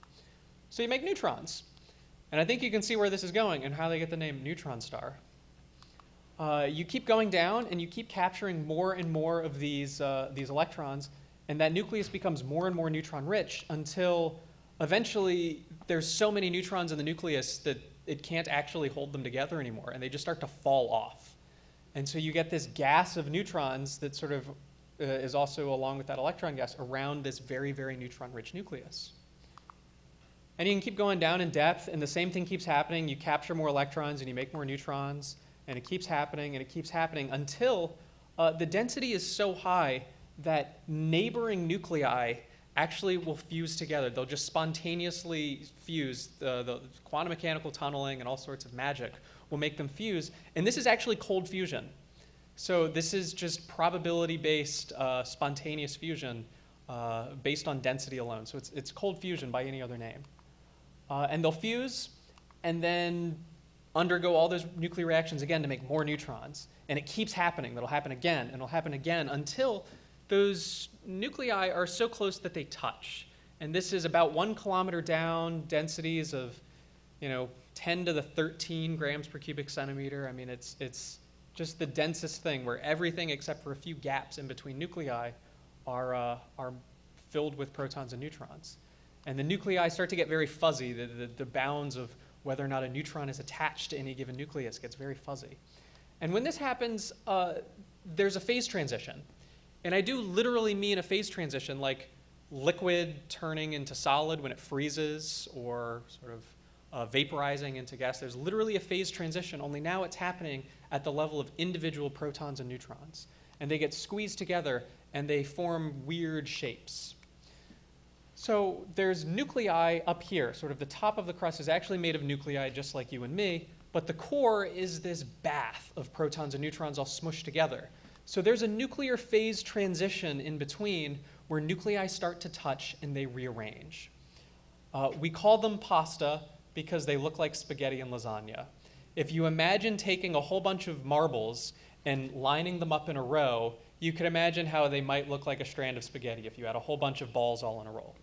[SPEAKER 11] So you make neutrons. And I think you can see where this is going and how they get the name neutron star. You keep going down, and you keep capturing more and more of these electrons, and that nucleus becomes more and more neutron-rich until eventually there's so many neutrons in the nucleus that it can't actually hold them together anymore, and they just start to fall off. And so you get this gas of neutrons that sort of is also, along with that electron gas, around this very, very neutron-rich nucleus. And you can keep going down in depth, and the same thing keeps happening. You capture more electrons, and you make more neutrons. And it keeps happening, and it keeps happening until the density is so high that neighboring nuclei actually will fuse together. They'll just spontaneously fuse. The quantum mechanical tunneling and all sorts of magic will make them fuse. And this is actually cold fusion. So this is just probability-based spontaneous fusion based on density alone. So it's cold fusion by any other name. And they'll fuse, and then undergo all those nuclear reactions again to make more neutrons. And it keeps happening. That'll happen again, and it'll happen again until those nuclei are so close that they touch. And this is about 1 kilometer down, densities of 10 to the 13 grams per cubic centimeter. I mean, it's just the densest thing where everything except for a few gaps in between nuclei are filled with protons and neutrons. And the nuclei start to get very fuzzy. The bounds of whether or not a neutron is attached to any given nucleus gets very fuzzy. And when this happens, there's a phase transition. And I do literally mean a phase transition, like liquid turning into solid when it freezes, or sort of vaporizing into gas. There's literally a phase transition, only now it's happening at the level of individual protons and neutrons. And they get squeezed together, and they form weird shapes. So there's nuclei up here. Sort of the top of the crust is actually made of nuclei just like you and me, but the core is this bath of protons and neutrons all smushed together. So there's a nuclear phase transition in between where nuclei start to touch and they rearrange. We call them pasta because they look like spaghetti and lasagna. If you imagine taking a whole bunch of marbles and lining them up in a row, you could imagine how they might look like a strand of spaghetti if you had a whole bunch of balls all in a row.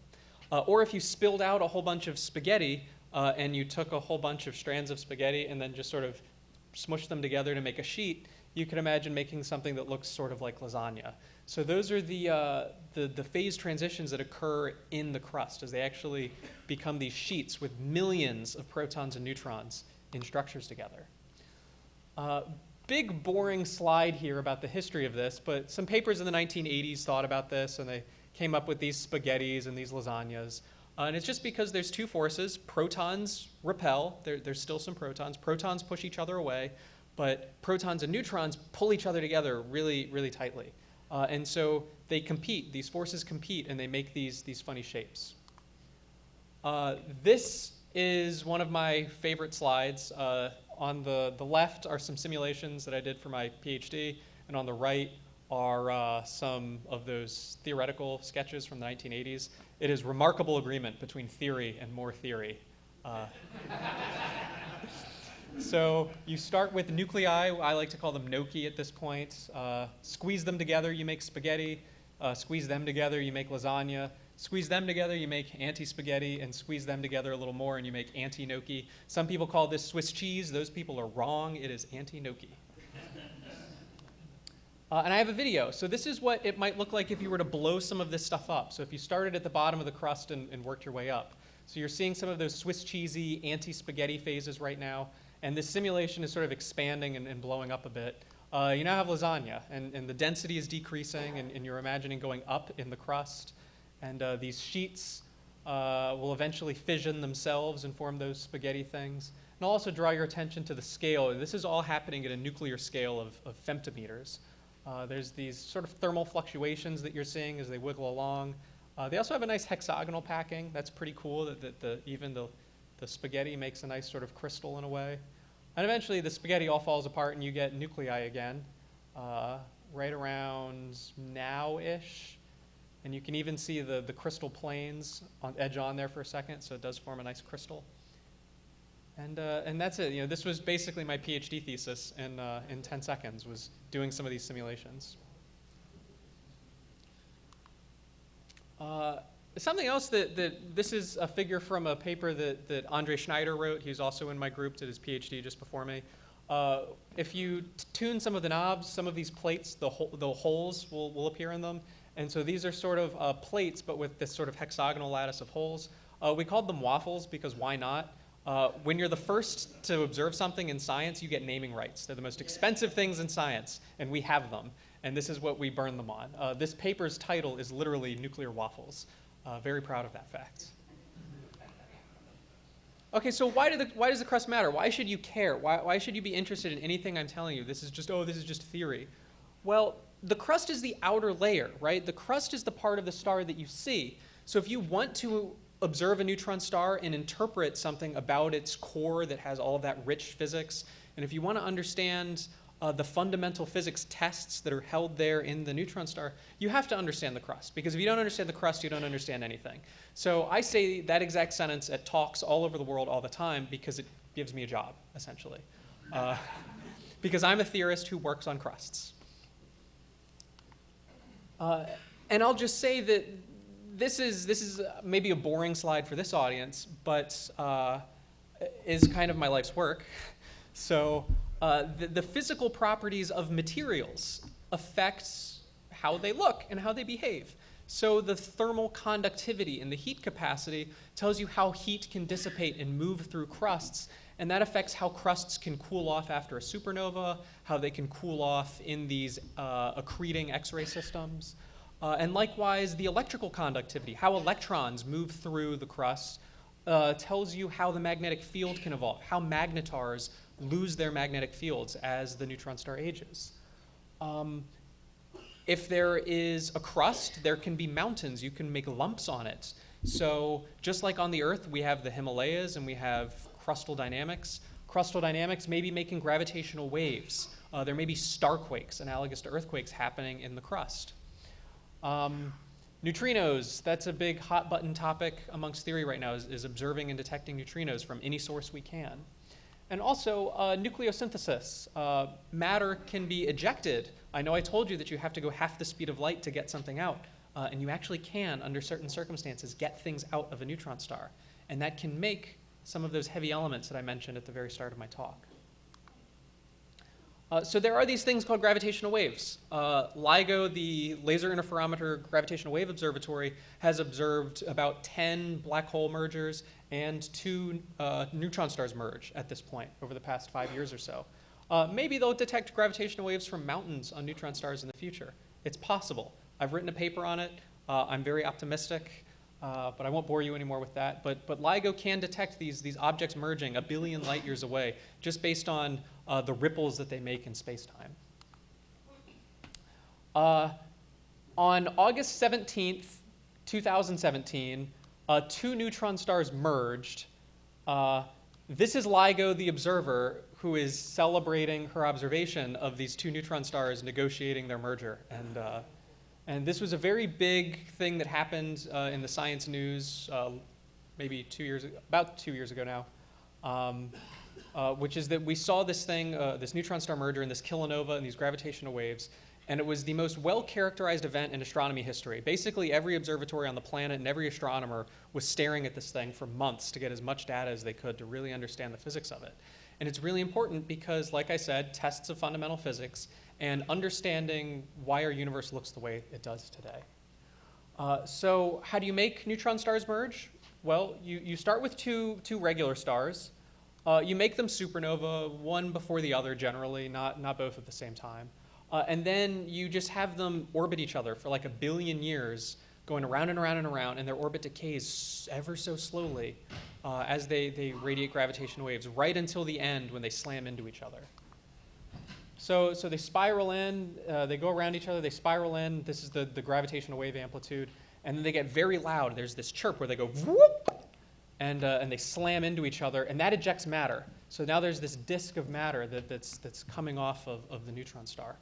[SPEAKER 11] Or if you spilled out a whole bunch of spaghetti and you took a whole bunch of strands of spaghetti and then just sort of smushed them together to make a sheet, you could imagine making something that looks sort of like lasagna. So those are the phase transitions that occur in the crust as they actually become these sheets with millions of protons and neutrons in structures together. Big boring slide here about the history of this, but some papers in the 1980s thought about this and they came up with these spaghettis and these lasagnas. And it's just because there's two forces. Protons repel. There's still some protons. Protons push each other away, but protons and neutrons pull each other together really, really tightly. And so they compete. These forces compete, and they make these funny shapes. This is one of my favorite slides. On the left are some simulations that I did for my PhD, and on the right are some of those theoretical sketches from the 1980s. It is remarkable agreement between theory and more theory. So you start with nuclei. I like to call them gnocchi at this point. Squeeze them together, you make spaghetti. Squeeze them together, you make lasagna. Squeeze them together, you make anti-spaghetti, and squeeze them together a little more, and you make anti-gnocchi. Some people call this Swiss cheese. Those people are wrong. It is anti-gnocchi. And I have a video. So this is what it might look like if you were to blow some of this stuff up. So if you started at the bottom of the crust and worked your way up. So you're seeing some of those Swiss cheesy anti-spaghetti phases right now. And this simulation is sort of expanding and blowing up a bit. You now have lasagna, and the density is decreasing, and you're imagining going up in the crust. And these sheets will eventually fission themselves and form those spaghetti things. And I'll also draw your attention to the scale. This is all happening at a nuclear scale of femtometers. There's these sort of thermal fluctuations that you're seeing as they wiggle along. They also have a nice hexagonal packing. That's pretty cool that even the spaghetti makes a nice sort of crystal in a way. And eventually the spaghetti all falls apart and you get nuclei again, right around now-ish. And you can even see the crystal planes edge on there for a second, so it does form a nice crystal. And that's it. You know, this was basically my PhD thesis in 10 seconds, was doing some of these simulations. Something else that this is a figure from a paper that Andre Schneider wrote. He's also in my group, did his PhD just before me. If you tune some of the knobs, some of these plates, the holes will appear in them. And so these are sort of plates, but with this sort of hexagonal lattice of holes. We called them waffles because why not? When you're the first to observe something in science, you get naming rights. They're the most expensive things in science, and we have them. And this is what we burn them on. This paper's title is literally Nuclear Waffles. Very proud of that fact. Okay, so why does the crust matter? Why should you care? Why should you be interested in anything I'm telling you? This is just theory. Well, the crust is the outer layer, right? The crust is the part of the star that you see. So if you want to observe a neutron star and interpret something about its core that has all of that rich physics, and if you want to understand the fundamental physics tests that are held there in the neutron star, you have to understand the crust. Because if you don't understand the crust, you don't understand anything. So I say that exact sentence at talks all over the world all the time because it gives me a job, essentially. Because I'm a theorist who works on crusts. And I'll just say that this is maybe a boring slide for this audience, but is kind of my life's work. So the physical properties of materials affect how they look and how they behave. So the thermal conductivity and the heat capacity tells you how heat can dissipate and move through crusts, and that affects how crusts can cool off after a supernova, how they can cool off in these accreting X-ray systems. And likewise, the electrical conductivity, how electrons move through the crust, tells you how the magnetic field can evolve, how magnetars lose their magnetic fields as the neutron star ages. If there is a crust, there can be mountains. You can make lumps on it. So just like on the Earth, we have the Himalayas and we have crustal dynamics. Crustal dynamics may be making gravitational waves. There may be starquakes, analogous to earthquakes, happening in the crust. Neutrinos, that's a big hot button topic amongst theory right now, is observing and detecting neutrinos from any source we can. And also nucleosynthesis. Matter can be ejected. I know I told you that you have to go half the speed of light to get something out. And you actually can, under certain circumstances, get things out of a neutron star. And that can make some of those heavy elements that I mentioned at the very start of my talk. So there are these things called gravitational waves. LIGO, the Laser Interferometer Gravitational Wave Observatory, has observed about 10 black hole mergers and 2 neutron stars merge at this point over the past 5 years or so. Maybe they'll detect gravitational waves from mountains on neutron stars in the future. It's possible. I've written a paper on it. I'm very optimistic, but I won't bore you anymore with that. But LIGO can detect these objects merging a billion light years away just based on the ripples that they make in space-time. On August 17th, 2017, 2 neutron stars merged. This is LIGO, the observer, who is celebrating her observation of these 2 neutron stars negotiating their merger. And this was a very big thing that happened in the science news maybe about 2 years ago now, which is that we saw this thing, this neutron star merger and this kilonova and these gravitational waves, and it was the most well-characterized event in astronomy history. Basically, every observatory on the planet and every astronomer was staring at this thing for months to get as much data as they could to really understand the physics of it. And it's really important because, like I said, tests of fundamental physics and understanding why our universe looks the way it does today. So how do you make neutron stars merge? Well, you start with two regular stars. You make them supernova, one before the other generally, not both at the same time. And then you just have them orbit each other for like 1 billion years, going around and around and around, and their orbit decays ever so slowly as they radiate gravitational waves, right until the end when they slam into each other. So they spiral in, they go around each other, they spiral in. This is the gravitational wave amplitude. And then they get very loud. There's this chirp where they go whoop, and they slam into each other, and that ejects matter. So now there's this disk of matter that's coming off of the neutron star.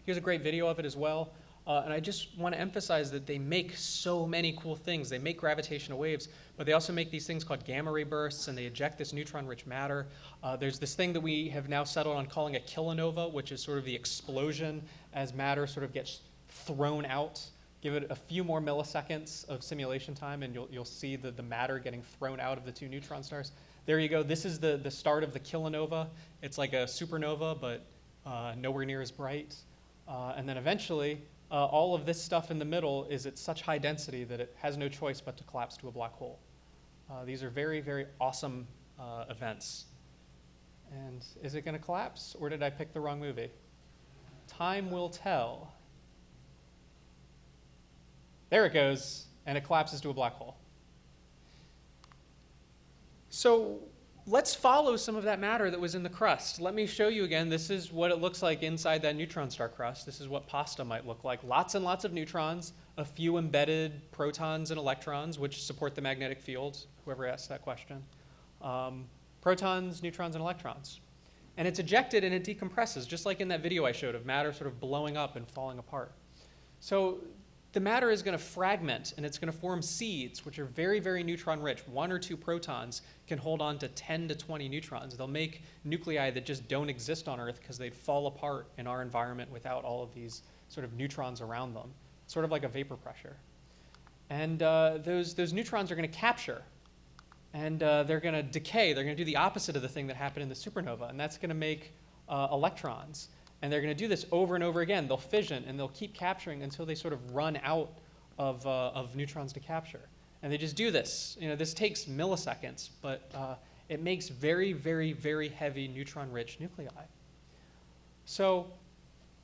[SPEAKER 11] Here's a great video of it as well. And I just want to emphasize that they make so many cool things. They make gravitational waves, but they also make these things called gamma ray bursts, and they eject this neutron-rich matter. There's this thing that we have now settled on calling a kilonova, which is sort of the explosion as matter sort of gets thrown out. Give it a few more milliseconds of simulation time, and you'll see the matter getting thrown out of the 2 neutron stars. There you go. This is the start of the kilonova. It's like a supernova, but nowhere near as bright. And then eventually, all of this stuff in the middle is at such high density that it has no choice but to collapse to a black hole. These are very, very awesome events. And is it going to collapse, or did I pick the wrong movie? Time will tell. There it goes, and it collapses to a black hole. So let's follow some of that matter that was in the crust. Let me show you again. This is what it looks like inside that neutron star crust. This is what pasta might look like. Lots and lots of neutrons, a few embedded protons and electrons, which support the magnetic field, whoever asked that question. Protons, neutrons, and electrons. And it's ejected and it decompresses, just like in that video I showed of matter sort of blowing up and falling apart. So the matter is going to fragment, and it's going to form seeds, which are very, very neutron-rich. 1 or 2 protons can hold on to 10 to 20 neutrons. They'll make nuclei that just don't exist on Earth because they'd fall apart in our environment without all of these sort of neutrons around them, sort of like a vapor pressure. And those neutrons are going to capture, and they're going to decay. They're going to do the opposite of the thing that happened in the supernova, and that's going to make electrons. And they're going to do this over and over again. They'll fission, and they'll keep capturing until they sort of run out of neutrons to capture. And they just do this. This takes milliseconds, but it makes very, very, very heavy neutron-rich nuclei. So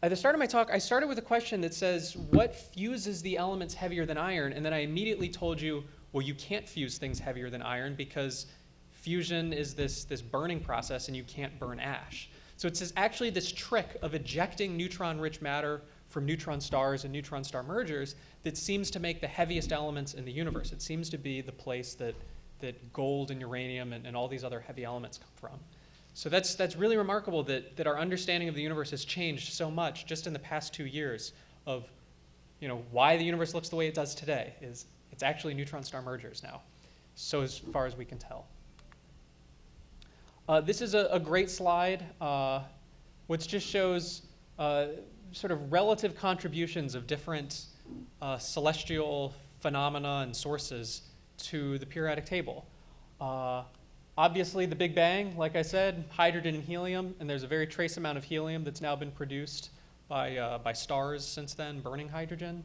[SPEAKER 11] at the start of my talk, I started with a question that says, what fuses the elements heavier than iron? And then I immediately told you, well, you can't fuse things heavier than iron because fusion is this burning process, and you can't burn ash. So it's actually this trick of ejecting neutron-rich matter from neutron stars and neutron star mergers that seems to make the heaviest elements in the universe. It seems to be the place that gold and uranium and all these other heavy elements come from. So that's really remarkable that our understanding of the universe has changed so much just in the past 2 years of why the universe looks the way it does today. It's actually neutron star mergers now, so as far as we can tell. This is a great slide, which just shows sort of relative contributions of different celestial phenomena and sources to the periodic table. Obviously, the Big Bang, like I said, hydrogen and helium, and there's a very trace amount of helium that's now been produced by stars since then, burning hydrogen.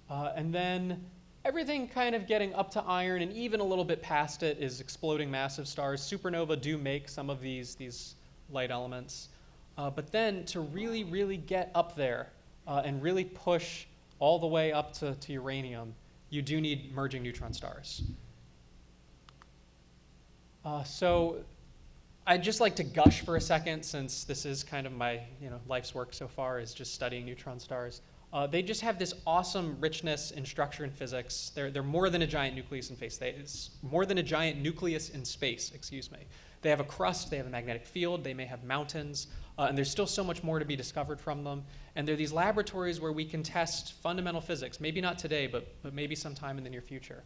[SPEAKER 11] And then everything kind of getting up to iron, and even a little bit past it is exploding massive stars. Supernova do make some of these light elements. But then to really, really get up there and really push all the way up to uranium, you do need merging neutron stars. So I'd just like to gush for a second, since this is kind of my life's work so far, is just studying neutron stars. They just have this awesome richness in structure and physics. They're more than a giant nucleus in space. It's more than a giant nucleus in space, excuse me. They have a crust, they have a magnetic field, they may have mountains, and there's still so much more to be discovered from them. And they're these laboratories where we can test fundamental physics, maybe not today, but maybe sometime in the near future.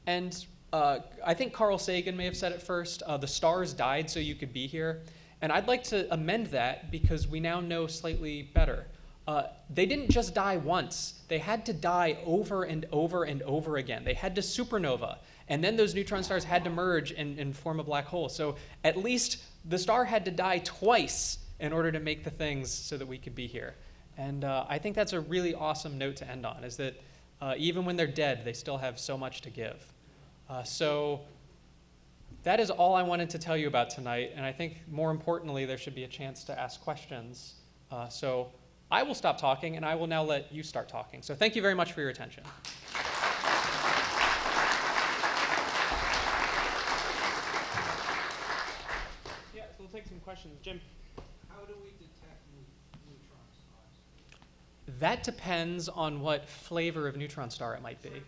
[SPEAKER 11] And I think Carl Sagan may have said it first, the stars died so you could be here. And I'd like to amend that because we now know slightly better. They didn't just die once. They had to die over and over and over again. They had to supernova. And then those neutron stars had to merge and form a black hole. So at least the star had to die twice in order to make the things so that we could be here. And I think that's a really awesome note to end on, is that even when they're dead, they still have so much to give. So that is all I wanted to tell you about tonight. And I think more importantly, there should be a chance to ask questions. So I will stop talking, and I will now let you start talking. So thank you very much for your attention.
[SPEAKER 1] Yeah, so we'll take some questions. Jim?
[SPEAKER 8] How do we detect neutron stars?
[SPEAKER 11] That depends on what flavor of neutron star it might be.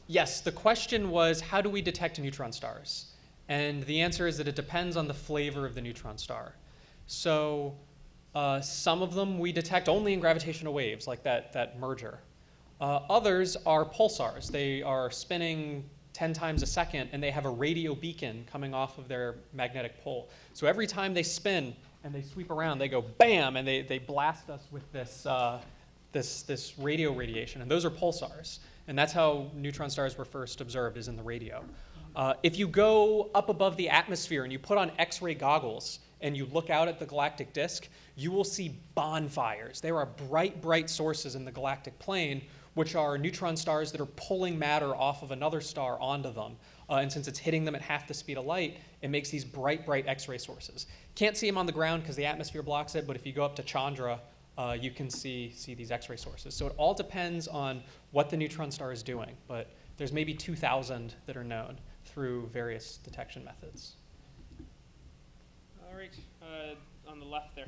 [SPEAKER 11] Yes, the question was, how do we detect neutron stars? And the answer is that it depends on the flavor of the neutron star. So some of them we detect only in gravitational waves, like that merger. Others are pulsars. They are spinning 10 times a second, and they have a radio beacon coming off of their magnetic pole. So every time they spin and they sweep around, they go bam, and they blast us with this radio radiation. And those are pulsars. And that's how neutron stars were first observed, is in the radio. If you go up above the atmosphere and you put on X-ray goggles and you look out at the galactic disk, you will see bonfires. There are bright, bright sources in the galactic plane, which are neutron stars that are pulling matter off of another star onto them. And since it's hitting them at half the speed of light, it makes these bright, bright X-ray sources. Can't see them on the ground because the atmosphere blocks it, but if you go up to Chandra, you can see these X-ray sources. So it all depends on what the neutron star is doing, but there's maybe 2,000 that are known through various detection methods.
[SPEAKER 1] All right, on the left there.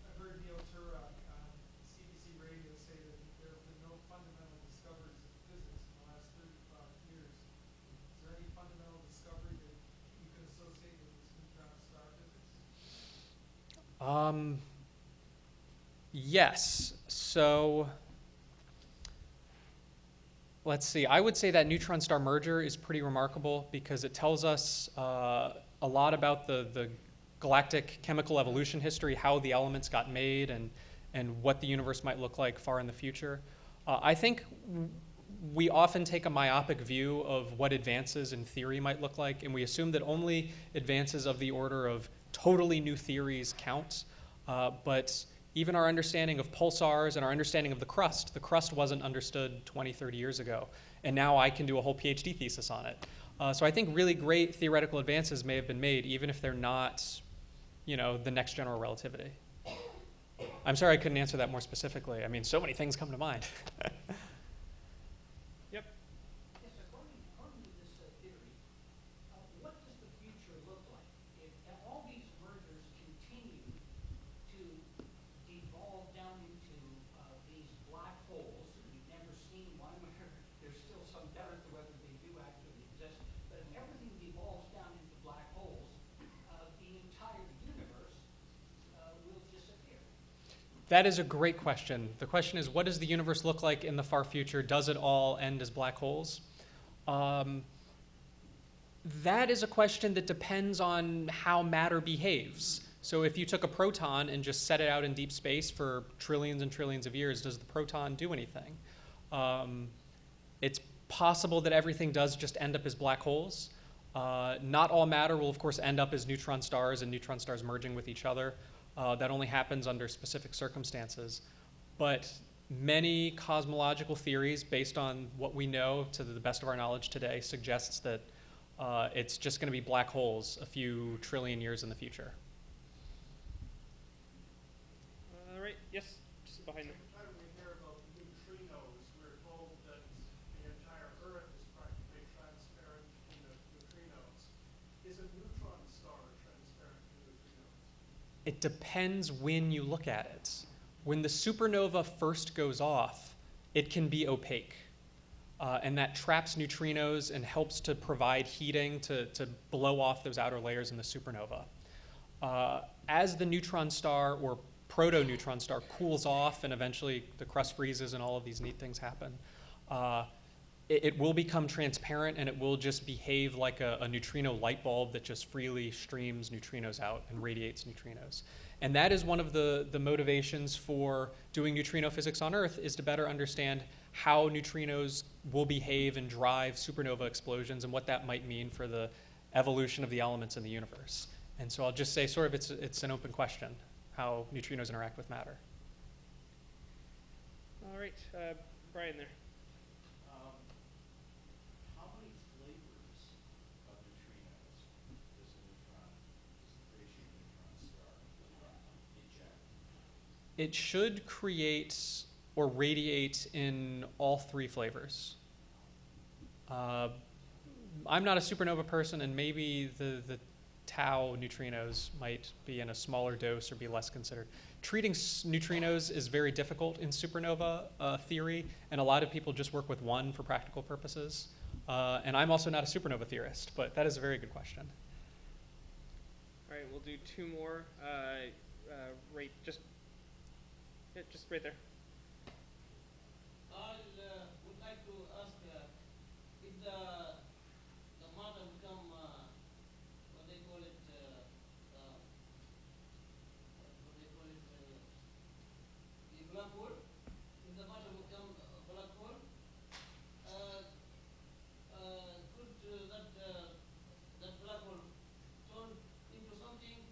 [SPEAKER 3] I've heard Neil Turok on CBC radio say that there have been no fundamental discoveries of physics in the last 35 years. Is there any fundamental discovery that you can associate with this neutron star physics?
[SPEAKER 11] Yes. So let's see. I would say that neutron star merger is pretty remarkable because it tells us a lot about the galactic chemical evolution history, how the elements got made, and what the universe might look like far in the future. I think we often take a myopic view of what advances in theory might look like, and we assume that only advances of the order of totally new theories count. But even our understanding of pulsars and our understanding of the crust wasn't understood 20, 30 years ago. And now I can do a whole PhD thesis on it. So I think really great theoretical advances may have been made, even if they're not, the next general relativity. I'm sorry I couldn't answer that more specifically. I mean, so many things come to mind.
[SPEAKER 1] Yep.
[SPEAKER 12] Yes, according to this theory, what does the future look like if all these mergers continue to devolve down into these black holes? We've never seen one where there's still some doubt as to whether they do actually exist. But if everything devolves down into black holes, the entire universe will disappear.
[SPEAKER 11] That is a great question. The question is, what does the universe look like in the far future? Does it all end as black holes? That is a question that depends on how matter behaves. So if you took a proton and just set it out in deep space for trillions and trillions of years, does the proton do anything? It's possible that everything does just end up as black holes. Not all matter will, of course, end up as neutron stars and neutron stars merging with each other. That only happens under specific circumstances. But many cosmological theories, based on what we know to the best of our knowledge today, suggests that it's just going to be black holes a few trillion years in the future.
[SPEAKER 1] All right, yes, just behind them.
[SPEAKER 13] Every time we hear about neutrinos, we're told that the entire Earth is practically transparent to neutrinos. Is a neutron star transparent to neutrinos?
[SPEAKER 11] It depends when you look at it. When the supernova first goes off, it can be opaque. And that traps neutrinos and helps to provide heating to blow off those outer layers in the supernova. As the neutron star or proto-neutron star cools off and eventually the crust freezes and all of these neat things happen, it will become transparent and it will just behave like a neutrino light bulb that just freely streams neutrinos out and radiates neutrinos. And that is one of the motivations for doing neutrino physics on Earth, is to better understand how neutrinos will behave and drive supernova explosions and what that might mean for the evolution of the elements in the universe. And so I'll just say sort of it's an open question, how neutrinos interact with matter.
[SPEAKER 1] All right, Brian there.
[SPEAKER 13] How many flavors of neutrinos does the creation neutron star eject?
[SPEAKER 11] It should create or radiate in all three flavors. I'm not a supernova person, and maybe the tau neutrinos might be in a smaller dose or be less considered. Treating neutrinos is very difficult in supernova theory, and a lot of people just work with one for practical purposes. And I'm also not a supernova theorist, but that is a very good question.
[SPEAKER 1] All right, we'll do two more. Right, just right there.
[SPEAKER 12] I would like to ask if the matter become what they call it the black hole. If the matter become a black hole, could that black hole turn into something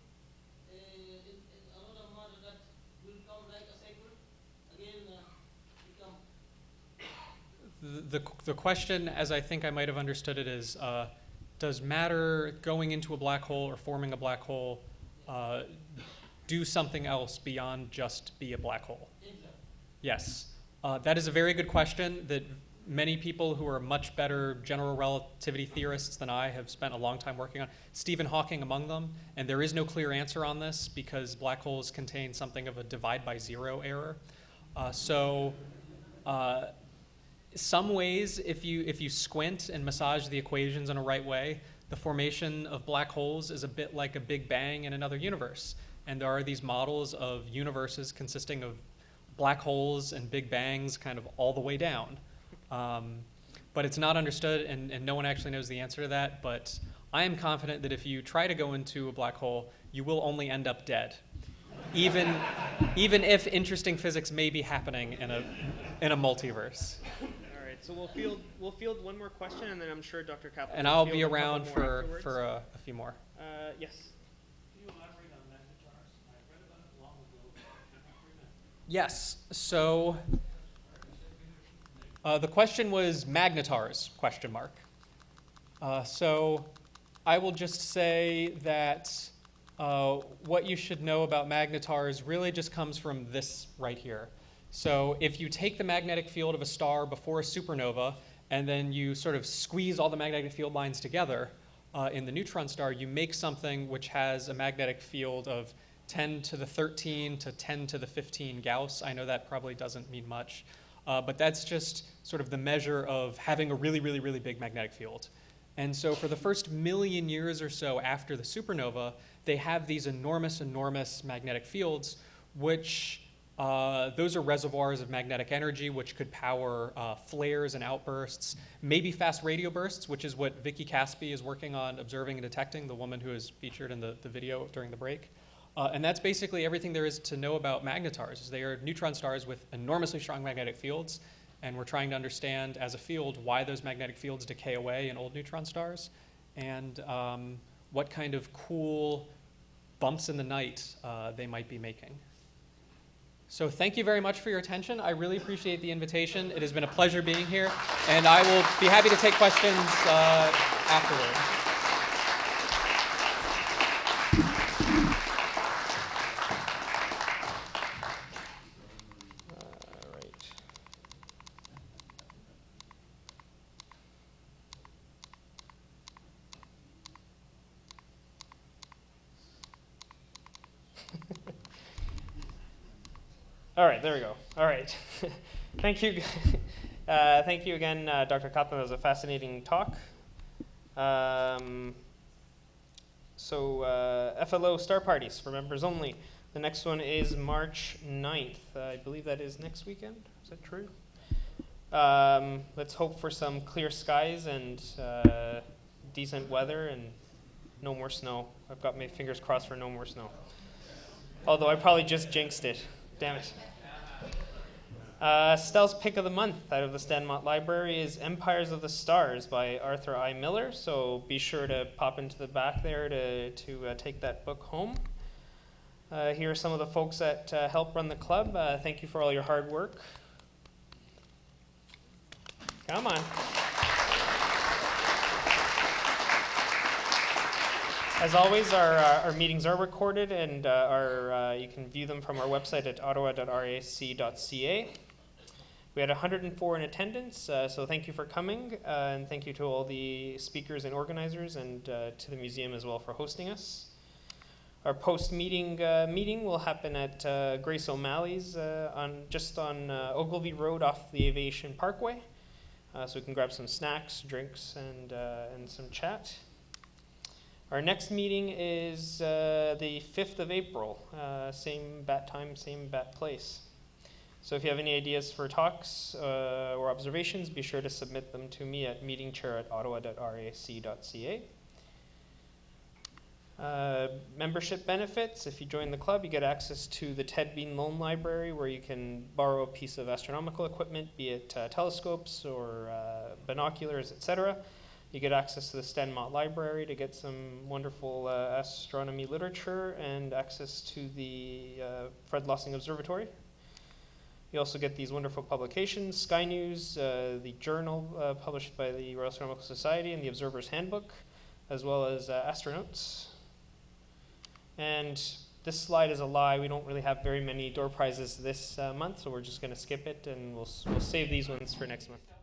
[SPEAKER 12] in another matter that will come like a cycle again become.
[SPEAKER 11] The question, as I think I might have understood it, is does matter going into a black hole or forming a black hole do something else beyond just be a black hole?
[SPEAKER 12] Exactly.
[SPEAKER 11] Yes. That is a very good question that many people who are much better general relativity theorists than I have spent a long time working on, Stephen Hawking among them, and there is no clear answer on this because black holes contain something of a divide by zero error. Some ways, if you squint and massage the equations in a right way, the formation of black holes is a bit like a Big Bang in another universe. And there are these models of universes consisting of black holes and Big Bangs kind of all the way down. But it's not understood, and no one actually knows the answer to that. But I am confident that if you try to go into a black hole, you will only end up dead, even if interesting physics may be happening in a multiverse.
[SPEAKER 1] All right, so we'll field one more question, and then I'm sure Dr. Kaplan.
[SPEAKER 11] And I'll be around for a few more.
[SPEAKER 1] Yes.
[SPEAKER 13] Can you elaborate on magnetars? I read about it long ago.
[SPEAKER 11] Yes. So the question was magnetars, ? So I will just say that what you should know about magnetars really just comes from this right here. So if you take the magnetic field of a star before a supernova, and then you sort of squeeze all the magnetic field lines together in the neutron star, you make something which has a magnetic field of 10 to the 13 to 10 to the 15 Gauss. I know that probably doesn't mean much, but that's just sort of the measure of having a really, really, really big magnetic field. And so for the first million years or so after the supernova, they have these enormous, enormous magnetic fields, which Those are reservoirs of magnetic energy which could power flares and outbursts, maybe fast radio bursts, which is what Vicky Caspi is working on observing and detecting, the woman who is featured in the video during the break. And that's basically everything there is to know about magnetars. Is they are neutron stars with enormously strong magnetic fields, and we're trying to understand as a field why those magnetic fields decay away in old neutron stars, and what kind of cool bumps in the night they might be making. So thank you very much for your attention. I really appreciate the invitation. It has been a pleasure being here, and I will be happy to take questions afterward.
[SPEAKER 1] All right, there we go. All right. Thank you. Thank you again, Dr. Kaplan. That was a fascinating talk. FLO Star Parties for members only. The next one is March 9th. I believe that is next weekend. Is that true? Let's hope for some clear skies and decent weather and no more snow. I've got my fingers crossed for no more snow. Although I probably just jinxed it. Damn it. Stell's pick of the month out of the Stanmont Library is Empires of the Stars by Arthur I. Miller. So be sure to pop into the back there to take that book home. Here are some of the folks that help run the club. Thank you for all your hard work. Come on. As always, our meetings are recorded, and you can view them from our website at ottawa.rasc.ca. We had 104 in attendance, so thank you for coming, and thank you to all the speakers and organizers, and to the museum as well for hosting us. Our post-meeting meeting will happen at Grace O'Malley's just on Ogilvie Road off the Aviation Parkway, so we can grab some snacks, drinks, and some chat. Our next meeting is the 5th of April, same bat time, same bat place. So if you have any ideas for talks or observations, be sure to submit them to me at meetingchair@ottawa.rac.ca. Membership benefits: if you join the club, you get access to the Ted Bean Loan Library, where you can borrow a piece of astronomical equipment, be it telescopes or binoculars, etc. You get access to the Stanmont Library to get some wonderful astronomy literature, and access to the Fred Lossing Observatory. You also get these wonderful publications: Sky News, the journal published by the Royal Astronomical Society, and the Observer's Handbook, as well as Astronauts. And this slide is a lie. We don't really have very many door prizes this month, so we're just going to skip it, and we'll save these ones for next month.